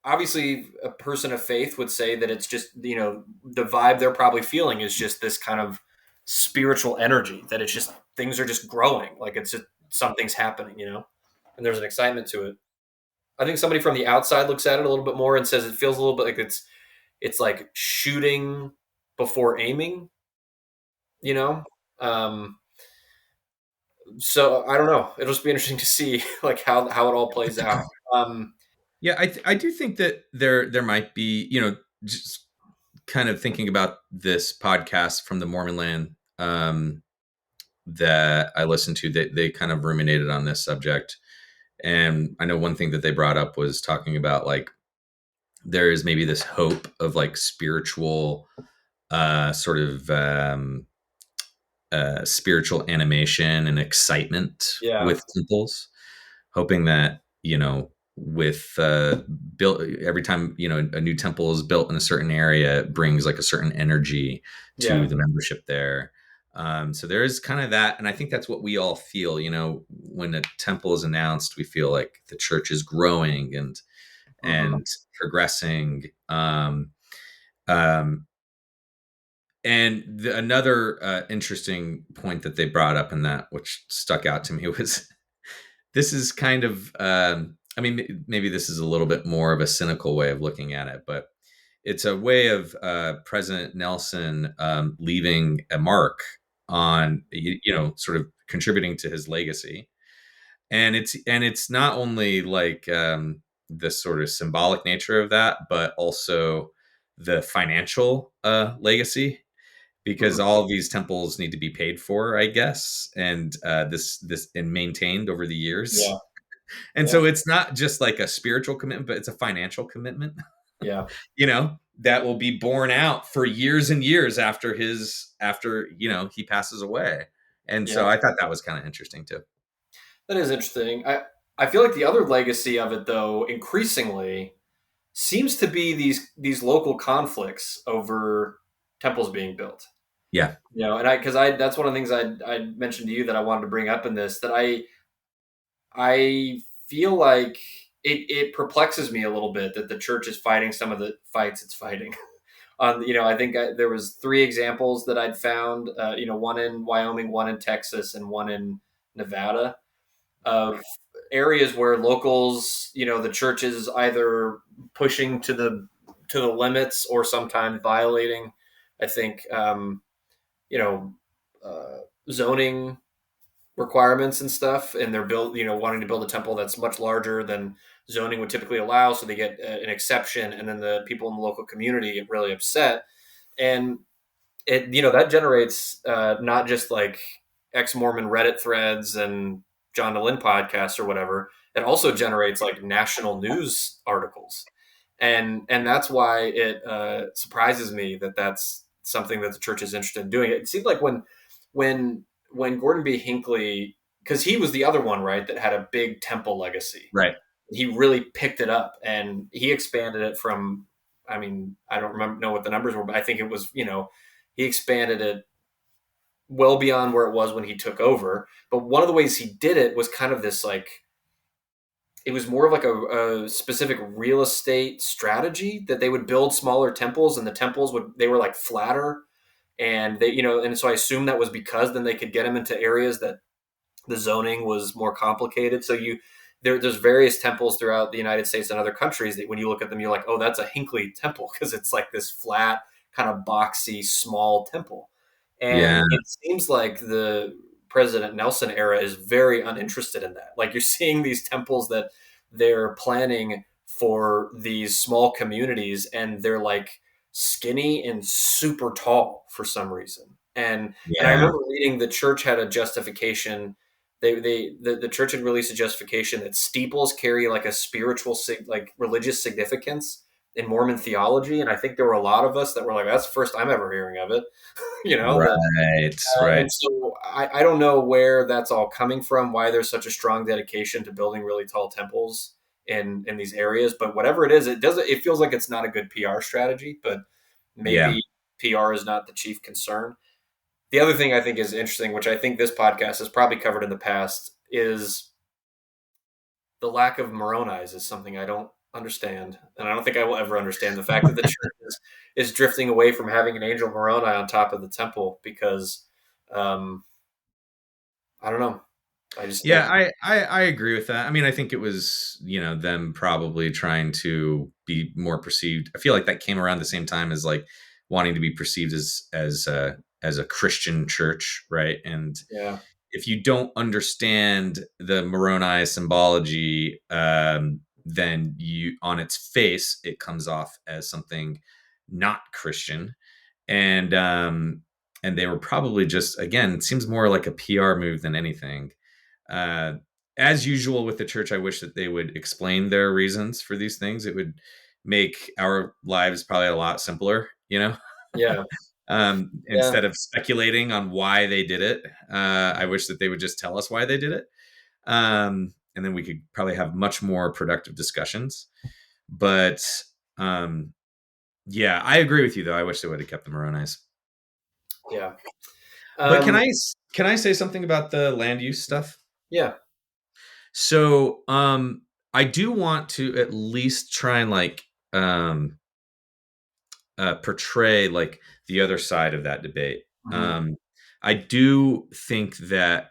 Obviously, a person of faith would say that it's just the vibe they're probably feeling is just this kind of spiritual energy that it's just things are just growing, like it's just something's happening, and there's an excitement to it. I think somebody from the outside looks at it a little bit more and says it feels a little bit like it's like shooting before aiming, you know. Um, so I don't know. It'll just be interesting to see like how it all plays out. Yeah, I do think that there might be, just kind of thinking about this podcast from the Mormon land that I listened to, they kind of ruminated on this subject. And I know one thing that they brought up was talking about like there is maybe this hope of like spiritual sort of spiritual animation and excitement Yeah. with temples, hoping that with built every time a new temple is built in a certain area, it brings like a certain energy to Yeah. the membership there. So there is kind of that, and I think that's what we all feel. When a temple is announced, we feel like the church is growing Mm-hmm. and progressing. Um, and another interesting point that they brought up in that, which stuck out to me, was this is kind of, I mean, maybe this is a little bit more of a cynical way of looking at it, but it's a way of President Nelson leaving a mark on, sort of contributing to his legacy. And it's not only like the sort of symbolic nature of that, but also the financial legacy, because Mm-hmm. all of these temples need to be paid for, I guess, and this and maintained over the years. Yeah. And Yeah. so it's not just like a spiritual commitment, but it's a financial commitment, Yeah. that will be borne out for years and years after he passes away. And Yeah. so I thought that was kind of interesting too. That is interesting. I feel like the other legacy of it, though, increasingly seems to be these local conflicts over temples being built. Yeah. And I that's one of the things I mentioned to you that I wanted to bring up in this, that I feel like it perplexes me a little bit that the church is fighting some of the fights it's fighting. I think there was three examples that I'd found. One in Wyoming, one in Texas, and one in Nevada, of areas where locals, the church is either pushing to the limits or sometimes violating. I think you know zoning requirements and stuff, and they're wanting to build a temple that's much larger than zoning would typically allow, so they get an exception, and then the people in the local community get really upset, and that generates not just like ex-Mormon Reddit threads and John DeLynn podcasts or whatever. It also generates like national news articles, and that's why it surprises me that that's something that the church is interested in doing. It seemed like when when Gordon B. Hinckley, because he was the other one, right, that had a big temple legacy. Right. He really picked it up and he expanded it from. I mean, I don't know what the numbers were, but I think it was, he expanded it well beyond where it was when he took over. But one of the ways he did it was kind of this like, it was more of like a specific real estate strategy that they would build smaller temples, and the temples they were like flatter, and and so I assume that was because then they could get them into areas that the zoning was more complicated. So there's various temples throughout the United States and other countries that when you look at them, you're like, oh, that's a Hinckley temple, because it's like this flat, kind of boxy, small temple. Yeah. And it seems like the President Nelson era is very uninterested in that. Like, you're seeing these temples that they're planning for these small communities, and they're like skinny and super tall for some reason. And I Yeah. remember reading the church had a justification. The church had released a justification that steeples carry like a spiritual, like religious significance in Mormon theology, and I think there were a lot of us that were like, "That's the first I'm ever hearing of it." Right. Right. And so I don't know where that's all coming from. Why there's such a strong dedication to building really tall temples in these areas, but whatever it is, it feels like it's not a good PR strategy. But Yeah. maybe PR is not the chief concern. The other thing I think is interesting, which I think this podcast has probably covered in the past, is the lack of Moroni's is something I don't understand. And I don't think I will ever understand the fact that the church is drifting away from having an angel Moroni on top of the temple because um, I don't know. I just Yeah, don't. I agree with that. I mean, I think it was, them probably trying to be more perceived. I feel like that came around the same time as like wanting to be perceived as a Christian church, right? And Yeah. if you don't understand the Moroni symbology, then you, on its face, it comes off as something not Christian, and they were probably just, again, it seems more like a PR move than anything. Uh, as usual with the church, I wish that they would explain their reasons for these things. It would make our lives probably a lot simpler, Yeah. Yeah. instead of speculating on why they did it. I wish that they would just tell us why they did it. And then we could probably have much more productive discussions. But yeah, I agree with you, though. I wish they would have kept the Moroni. Yeah. But can I say something about the land use stuff? Yeah. So I do want to at least try and portray like the other side of that debate. Mhm. I do think that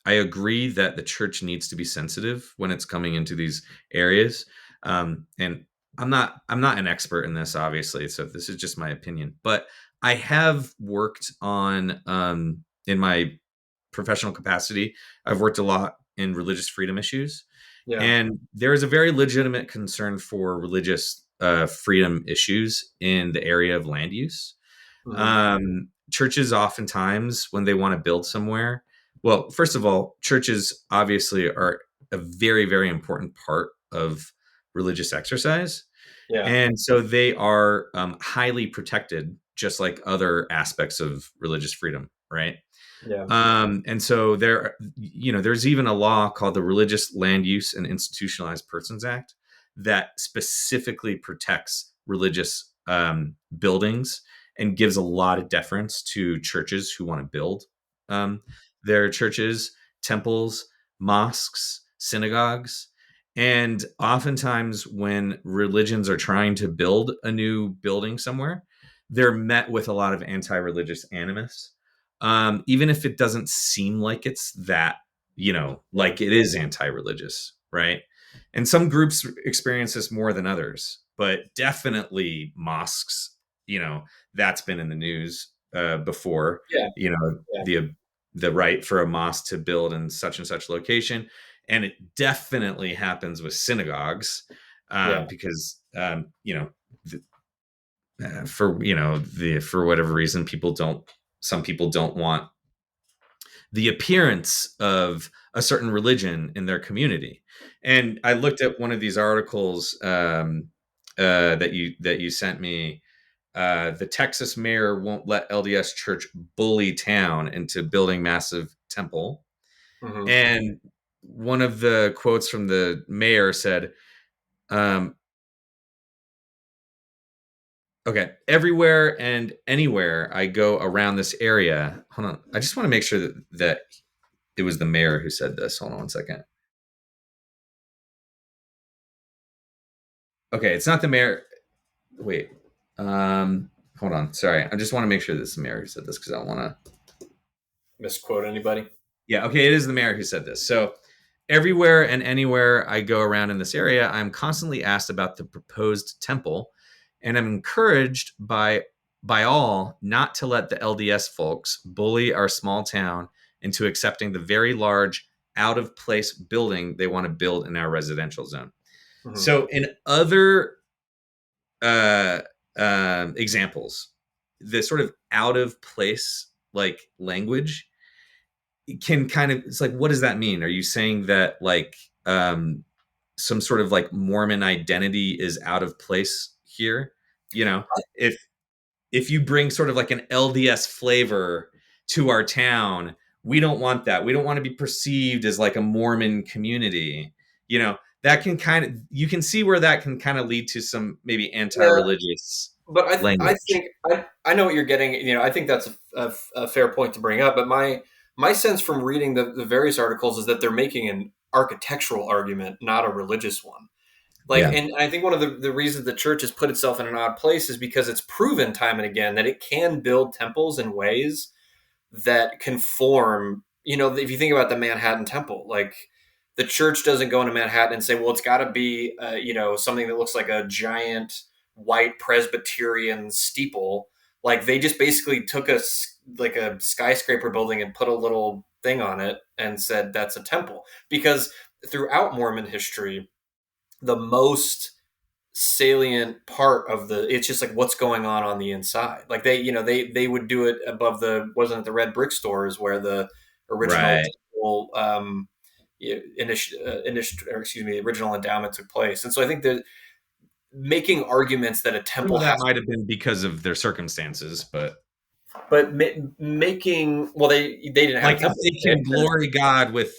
I agree that the church needs to be sensitive when it's coming into these areas. And I'm not an expert in this, obviously, so this is just my opinion. But I have worked on in my professional capacity. I've worked a lot in religious freedom issues, Yeah. and there is a very legitimate concern for religious freedom issues in the area of land use. Mhm. Churches oftentimes, when they want to build somewhere, well, first of all, churches obviously are a very, very important part of religious exercise. Yeah. And so they are highly protected, just like other aspects of religious freedom, right? Yeah. And so there's even a law called the Religious Land Use and Institutionalized Persons Act that specifically protects religious buildings and gives a lot of deference to churches who want to build um, their churches, temples, mosques, synagogues. And oftentimes, when religions are trying to build a new building somewhere, they're met with a lot of anti religious animus, even if it doesn't seem like it's that, Yeah. like it is anti-religious, right? And some groups experience this more than others, but definitely mosques, that's been in the news before, Yeah. Yeah. the right for a mosque to build in such and such location. And it definitely happens with synagogues, Yeah. because for whatever reason, some people don't want the appearance of a certain religion in their community. And I looked at one of these articles that you sent me. The Texas mayor won't let LDS Church bully town into building massive temple. Mhm. And one of the quotes from the mayor said, um, "Okay, everywhere and anywhere I go around this area." Hold on, I just want to make sure that it was the mayor who said this. Hold on one second. Okay, it's not the mayor. Wait. Hold on. Sorry. I just want to make sure this is the mayor who said this because I don't want to. Misquote anybody? Yeah, okay, it is the mayor who said this. So, everywhere and anywhere I go around in this area, I'm constantly asked about the proposed temple, and I'm encouraged by all not to let the LDS folks bully our small town into accepting the very large out of place building they want to build in our residential zone. Mhm. So, in other uh, examples, the sort of out of place like language can kind of, it's like, what does that mean? Are you saying that like some sort of like Mormon identity is out of place here? You know, if you bring sort of like an LDS flavor to our town, we don't want that. We don't want to be perceived as like a Mormon community. That can kind of, you can see where that can kind of lead to some maybe Yeah. anti-religious But I language. think I know what you're getting. I think that's a fair point to bring up. But my sense from reading the various articles is that they're making an architectural argument, not a religious one. Like, Yeah. and I think one of the reasons the church has put itself in an odd place is because it's proven time and again that it can build temples in ways that conform. If you think about the Manhattan Temple, like the church doesn't go into Manhattan and say, well, it's got to be, something that looks like a giant white Presbyterian steeple. Like they just basically took like a skyscraper building and put a little thing on it and said that's a temple. Because throughout Mormon history, the most salient part of it's just like what's going on the inside. Like they would do it above wasn't it the red brick stores where the original Right. temple, the original endowment took place. And so I think that making arguments that a Some temple of that has, might have been because of their circumstances, but making, well, they didn't have like a if temple. they can glory God with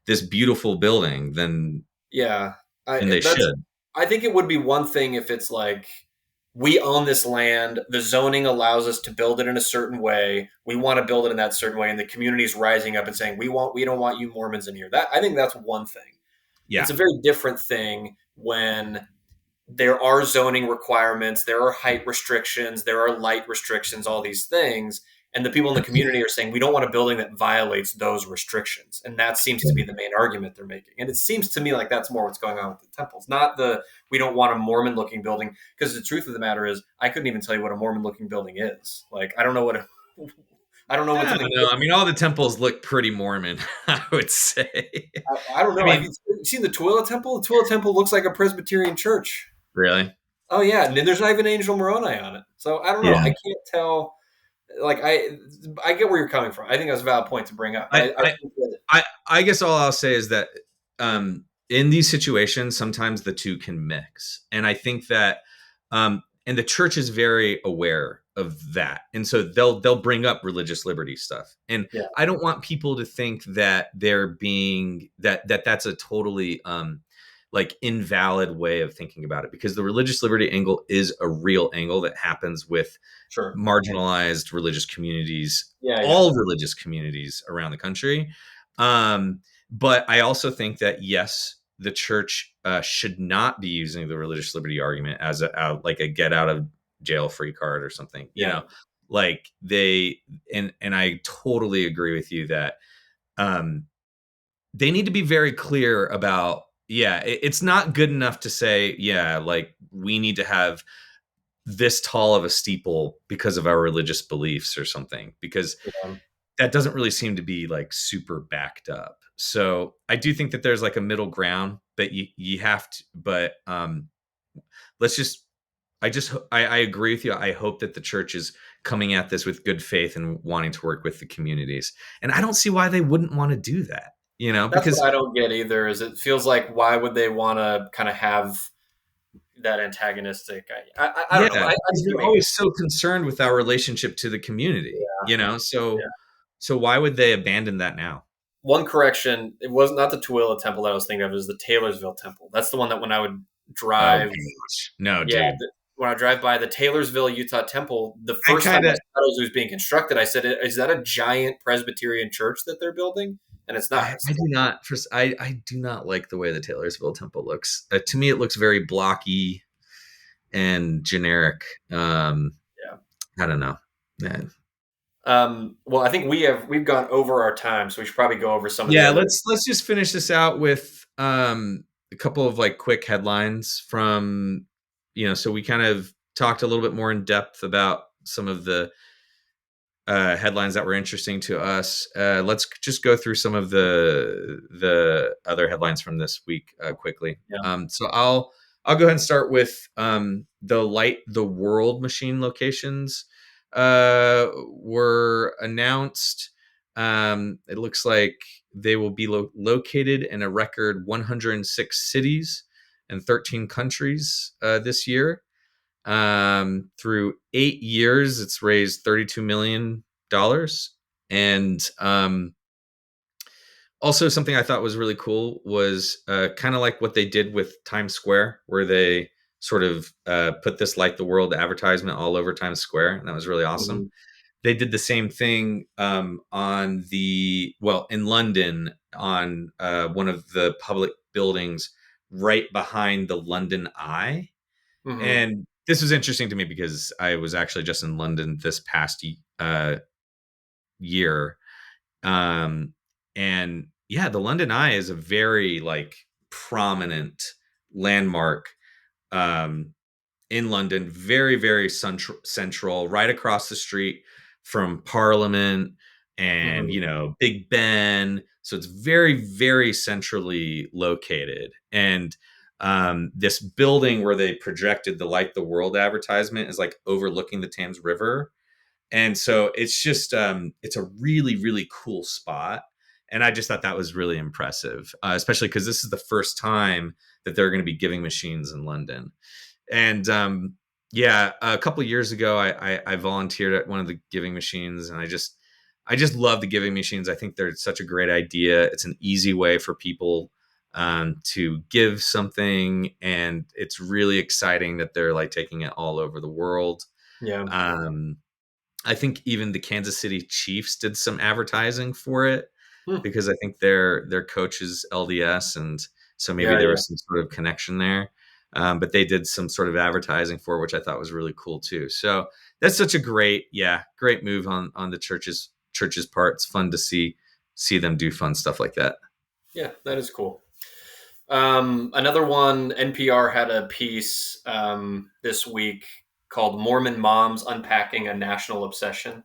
this beautiful building, then Yeah, they should. I think it would be one thing if it's like we own this land, the zoning allows us to build it in a certain way. We want to build it in that certain way, and the community is rising up and saying we don't want you Mormons in here. That I think that's one thing. It's Yeah. a very different thing when there are zoning requirements, there are height restrictions, there are light restrictions, all these things. And the people in the community are saying, we don't want a building that violates those restrictions. And that seems to be the main argument they're making. And it seems to me like that's more what's going on with the temples, not we don't want a Mormon looking building. Because the truth of the matter is, I couldn't even tell you what a Mormon looking building is. Like, I don't know I don't know what I something don't know. I mean, all the temples look pretty Mormon, I would say. I don't I know. Have mean, you seen the Tooele Temple? The Tooele Temple looks like a Presbyterian church. really? Oh yeah, and then there's not even Angel Moroni on it. So I don't know. I Yeah. can't tell. Like I get where you're coming from. I think that's a valid point to bring up. I, I I, think that, I guess all I'll say is that in these situations, sometimes the two can mix. And I think that, and the church is very aware of that. And so they'll bring up religious liberty stuff. And yeah, I don't want people to think that they're being, that's a totally, like invalid way of thinking about it, because the religious liberty angle is a real angle that happens with sure. marginalized religious communities, Yeah, yeah, all religious communities around the country. But I also think that, yes, the church should not be using the religious liberty argument as like a get out of jail free card or something, yeah. like and I totally agree with you that um, they need to be very clear about, yeah, it's not good enough to say, yeah, like we need to have this tall of a steeple because of our religious beliefs or something, because Yeah. that doesn't really seem to be like super backed up. So I do think that there's like a middle ground, but you have to, but let's just, I agree with you. I hope that the church is coming at this with good faith and wanting to work with the communities. And I don't see why they wouldn't want to do that, That's because what I don't get either. Is it feels like why would they want to kind of have that antagonistic? I yeah, don't know. I because think you you're make it. always so concerned with our relationship to the community, Yeah. so why would they abandon that now? One correction: it was not the Tooele Temple that I was thinking of. It was the Taylorsville Temple. That's the one that when I would Oh drive. gosh, no, Yeah, dude. when I drive by the Taylorsville, Utah temple, the I first time kind I of, saw it was being constructed, I said, "Is that a giant Presbyterian church that they're building?" And it's not. I do not. First, I do not like the way the Taylorsville Temple looks. To me, it looks very blocky and generic. Yeah. I don't know. Yeah, Well, I think we've gone over our time, so we should probably go over some of the yeah. other. Let's just finish this out with a couple of like quick headlines from, So we kind of talked a little bit more in depth about some of the headlines that were interesting to us. Let's just go through some of the other headlines from this week quickly. Yeah. So I'll go ahead and start with the Light the World machine locations were announced. It looks like they will be located in a record 106 cities and 13 countries this year. Through 8 years, it's raised $32 million. And also something I thought was really cool was kind of like what they did with Times Square, where they sort of put this Light the World advertisement all over Times Square. And that was really awesome. Mhm. They did the same thing in London, on one of the public buildings right behind the London Eye. Mhm. And this was interesting to me because I was actually just in London this past year. And yeah, the London Eye is a very like prominent landmark in London, very, very central, right across the street from Parliament and, Mhm. Big Ben. So it's very, very centrally located. And this building where they projected the Light the World advertisement is like overlooking the Thames River. And so it's just it's a really, really cool spot. And I just thought that was really impressive, especially because this is the first time that there are going to be giving machines in London. And yeah, a couple of years ago, I volunteered at one of the giving machines, and I just love the giving machines. I think they're such a great idea. It's an easy way for people to give something, and it's really exciting that they're like taking it all over the world. Yeah. Um, I think even the Kansas City Chiefs did some advertising for it Hmm. because I think their coach is LDS, and so maybe Yeah. there Yeah. was some sort of connection there. But they did some sort of advertising for it, which I thought was really cool too. So that's such a great move on the church's part. It's fun to see them do fun stuff like that. Yeah, that is cool. Another one, NPR had a piece this week called Mormon Moms Unpacking a National Obsession.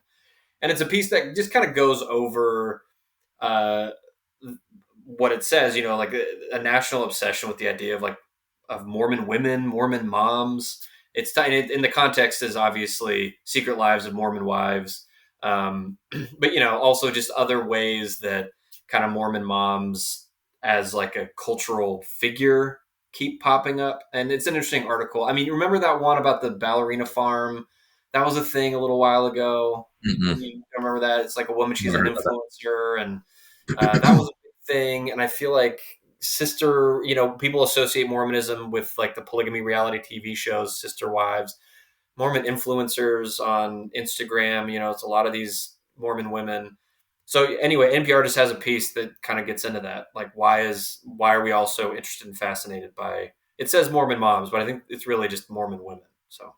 And it's a piece that just kind of goes over uh, what it says, like a national obsession with the idea of of Mormon women, Mormon moms. It's in the context is obviously Secret Lives of Mormon Wives, but also just other ways that kind of Mormon moms as like a cultural figure keep popping up. And it's an interesting article. I mean, you remember that one about the ballerina farm? That was a thing a little while ago. Mm-hmm. You remember that? It's like a woman, she's Never an heard of influencer, and that was a big thing. And I feel like people associate Mormonism with like the polygamy reality TV shows, Sister Wives, Mormon influencers on Instagram. It's a lot of these Mormon women. So anyway, NPR just has a piece that kind of gets into that. Like, why are we all so interested and fascinated by? It says Mormon moms, but I think it's really just Mormon women. So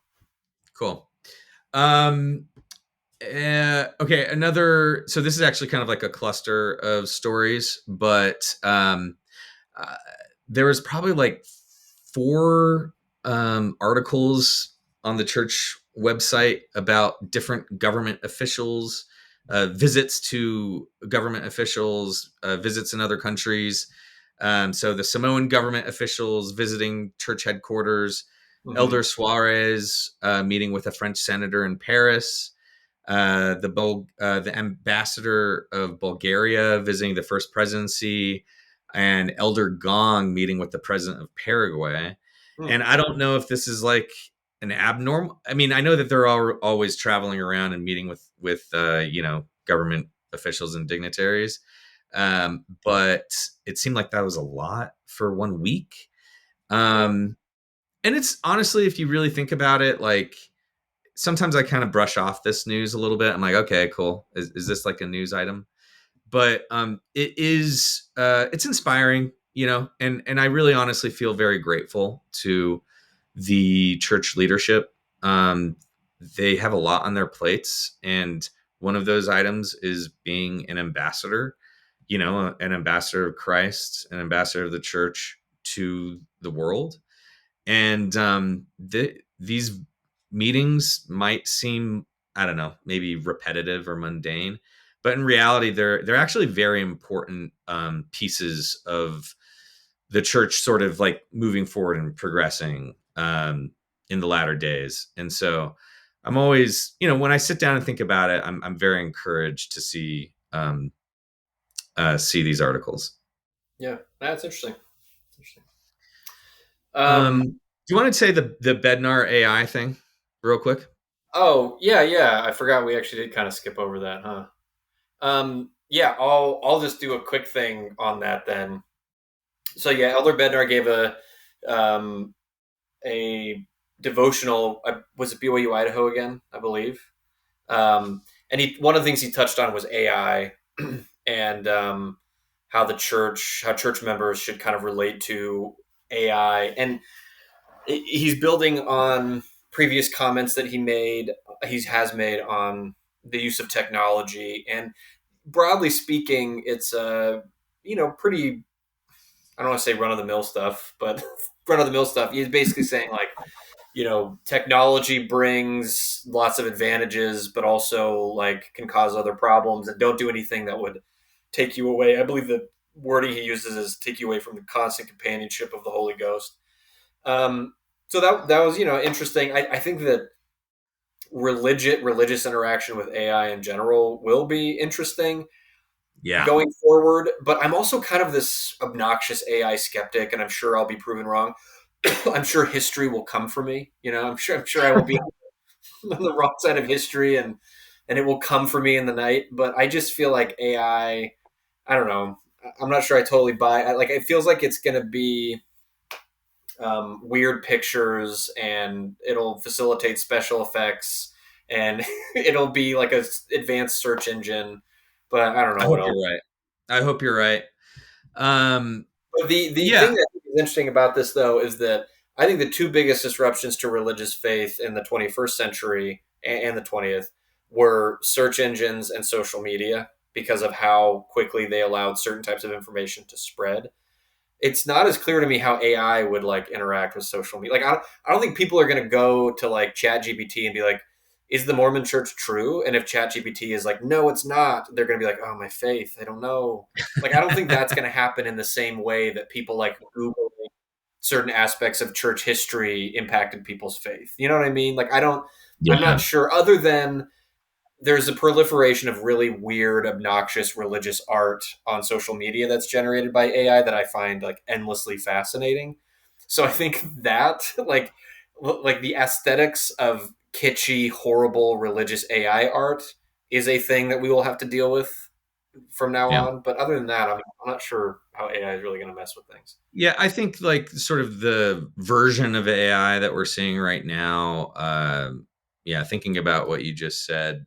Cool. Um, okay, another. So this is actually kind of like a cluster of stories, but uh, there was probably like four articles on the church website about different government officials, visits to government officials, visits in other countries. So the Samoan government officials visiting church headquarters, mm-hmm. Elder Suarez meeting with a French senator in Paris, the ambassador of Bulgaria visiting the first presidency, and Elder Gong meeting with the president of Paraguay. Hmm. And I don't know if this is like an abnormal. I mean, I know that they're always traveling around and meeting with government officials and dignitaries, but it seemed like that was a lot for 1 week. Yeah. And it's honestly, if you really think about it, like sometimes I kind of brush off this news a little bit. I'm like, okay, cool. Is this like a news item? But it is it's inspiring, and I really honestly feel very grateful to the church leadership. They have a lot on their plates, and one of those items is being an ambassador, an ambassador of Christ, an ambassador of the church to the world. And these meetings might seem, I don't know, maybe repetitive or mundane, but in reality, they're actually very important pieces of the church, sort of like moving forward and progressing in the latter days. And so, I'm always, when I sit down and think about it, I'm very encouraged to see these articles. Yeah, that's interesting. Interesting. Do you want to say the Bednar AI thing real quick? Oh yeah. I forgot we actually did kind of skip over that, huh? Yeah, I'll just do a quick thing on that then. So yeah, Elder Bednar gave um, a devotional. Was it BYU Idaho again? I believe. And one of the things he touched on was AI and how church members should kind of relate to AI, and he's building on previous comments that he has made on the use of technology. And broadly speaking, it's pretty, I don't want to say run of the mill stuff, but run of the mill stuff. He's basically saying like, technology brings lots of advantages, but also like can cause other problems, and don't do anything that would take you away. I believe the wording he uses is take you away from the constant companionship of the Holy Ghost. So that was interesting. I think that religious interaction with AI in general will be interesting Yeah. going forward. But I'm also kind of this obnoxious AI skeptic, and I'm sure I'll be proven wrong. I'm sure history will come for me. I'm sure I will be on the wrong side of history, and it will come for me in the night. But I just feel like AI. I don't know. I'm not sure I totally buy. Like it feels like it's going to be weird pictures, and it'll facilitate special effects, and it'll be like a advanced search engine. But I don't I know hope what else. you're right. I hope you're right. Um, But the yeah. thing that I think is interesting about this, though, is that I think the two biggest disruptions to religious faith in the 21st century and the 20th were search engines and social media because of how quickly they allowed certain types of information to spread. It's not as clear to me how AI would like interact with social media. Like I don't think people are going to go to like ChatGPT and be like, "Is the Mormon Church true?" And if ChatGPT is like, "No, it's not," they're going to be like, "Oh, my faith, I don't know." Like I don't think that's going to happen in the same way that people like Google certain aspects of church history impacted people's faith. You know what I mean? Like I don't. I'm Yeah. not sure. Other than there's a proliferation of really weird, obnoxious religious art on social media that's generated by AI that I find like endlessly fascinating. So I think that like the aesthetics of kitschy, horrible religious AI art is a thing that we will have to deal with from now Yeah. on. But other than that, I'm not sure how AI is really going to mess with things. Yeah, I think like sort of the version of AI that we're seeing right now, yeah, thinking about what you just said,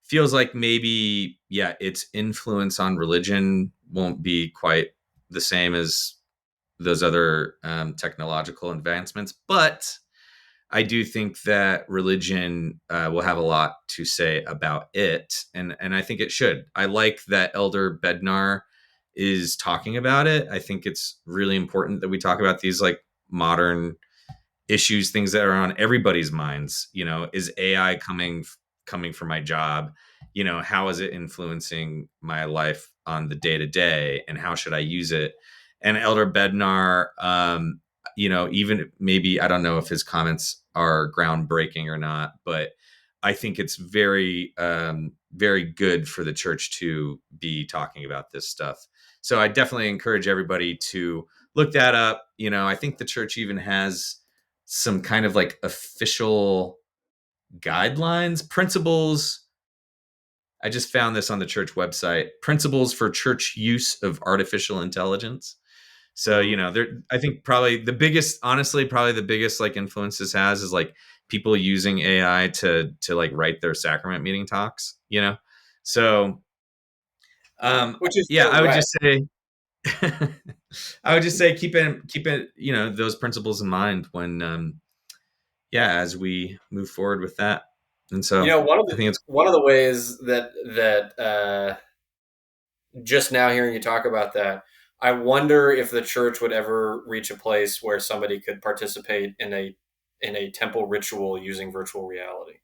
feels like maybe, yeah, its influence on religion won't be quite the same as those other technological advancements. But I do think that religion will have a lot to say about it, and I think it should. I like that Elder Bednar is talking about it. I think it's really important that we talk about these like modern issues, things that are on everybody's minds. Is AI coming for my job? How is it influencing my life on the day to day, and how should I use it? And Elder Bednar, even maybe I don't know if his comments are groundbreaking or not, but I think it's very, very good for the church to be talking about this stuff. So I definitely encourage everybody to look that up. I think the church even has some kind of like official guidelines, principles. I just found this on the church website. Principles for church use of artificial intelligence. So, Mm. I think probably the biggest like influence this has is like people using AI to like write their sacrament meeting talks. So, Which is yeah, so I would right. just say, I would just say keep it, those principles in mind when, yeah, as we move forward with that. And You so know, one of I the think it's one of the ways that just now hearing you talk about that, I wonder if the church would ever reach a place where somebody could participate in a temple ritual using virtual reality.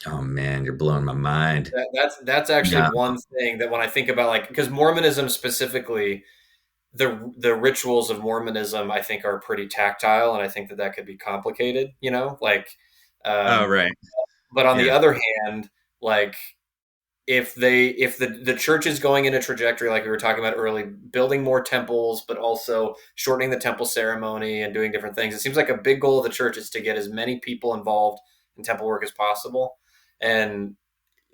oh man, you're blowing my mind. That's actually Yeah. one thing that when I think about like because Mormonism specifically, the rituals of Mormonism I think are pretty tactile, and I think that could be complicated. Oh, Um, right. but on the Yeah. other hand, like if the church is going in a trajectory like we were talking about early, building more temples but also shortening the temple ceremony and doing different things, it seems like a big goal of the church is to get as many people involved in temple work as possible. And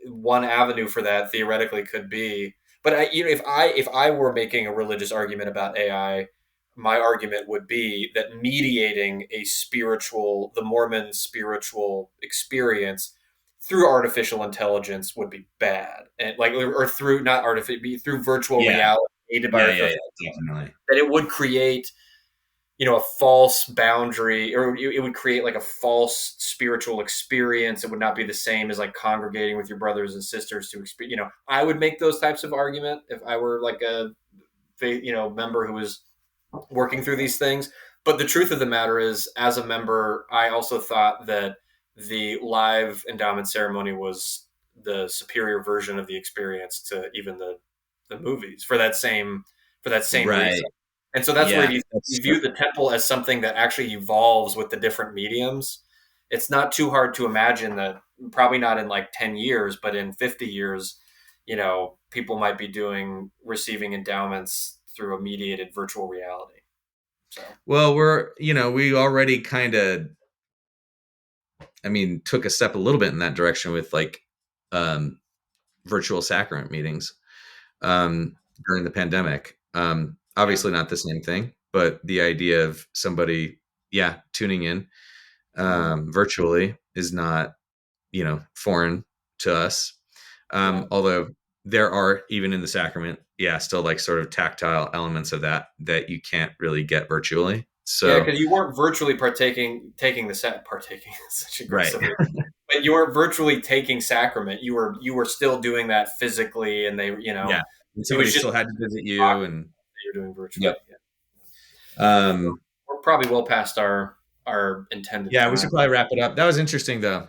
one avenue for that theoretically could be, but if I were making a religious argument about AI, my argument would be that mediating the Mormon spiritual experience through artificial intelligence would be bad, and like or through not artificial, through virtual Yeah. reality aided by Yeah. Yeah. artificial, Yeah. Definitely. that it would create a false boundary, or it would create like a false spiritual experience. It would not be the same as like congregating with your brothers and sisters to experience. I would make those types of argument if I were like a member who was working through these things. But the truth of the matter is, as a member, I also thought that the live endowment ceremony was the superior version of the experience to even the movies for that same reason. Right. And so that's where Yeah, you that's view the temple as something that actually evolves with the different mediums. It's not too hard to imagine that, probably not in like 10 years, but in 50 years, people might be receiving endowments through a mediated virtual reality. So, well, we already kind of, took a step a little bit in that direction with like virtual sacrament meetings during the pandemic. Obviously not the same thing, but the idea of somebody, tuning in virtually is not, foreign to us. Although there are, even in the sacrament, still like sort of tactile elements of that you can't really get virtually. yeah, So, because you weren't virtually taking partaking is such right. aggressive. But you weren't virtually taking sacrament. You were still doing that physically, and Yeah. And it somebody was just still had to visit you and you're doing virtually. yep. Yeah. Um, We're probably well past our intended yeah, we should time. probably wrap it up. That was interesting though.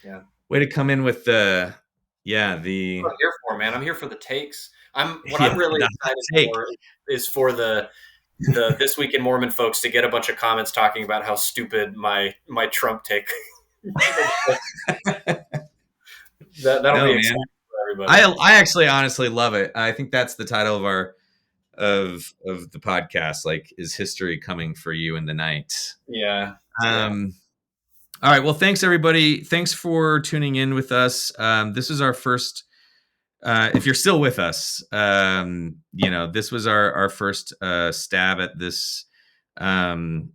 Yeah. Way to come in with the What I'm here for, man. I'm here for the takes. What yeah, I'm really the hot excited take. for is for the This Week in Mormon folks to get a bunch of comments talking about how stupid my Trump take. That'll No, be man. exciting for everybody. I actually honestly love it. I think that's the title of our of the podcast, like, is history coming for you in the night? Yeah. All right. Well, thanks everybody. Thanks for tuning in with us. This is our first if you're still with us, this was our first stab um,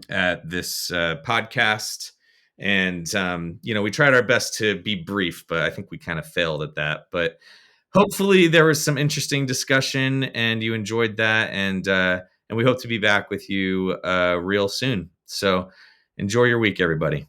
at this podcast. And, we tried our best to be brief, but I think we kind of failed at that. But hopefully there was some interesting discussion and you enjoyed that. And we hope to be back with you real soon. So enjoy your week, everybody.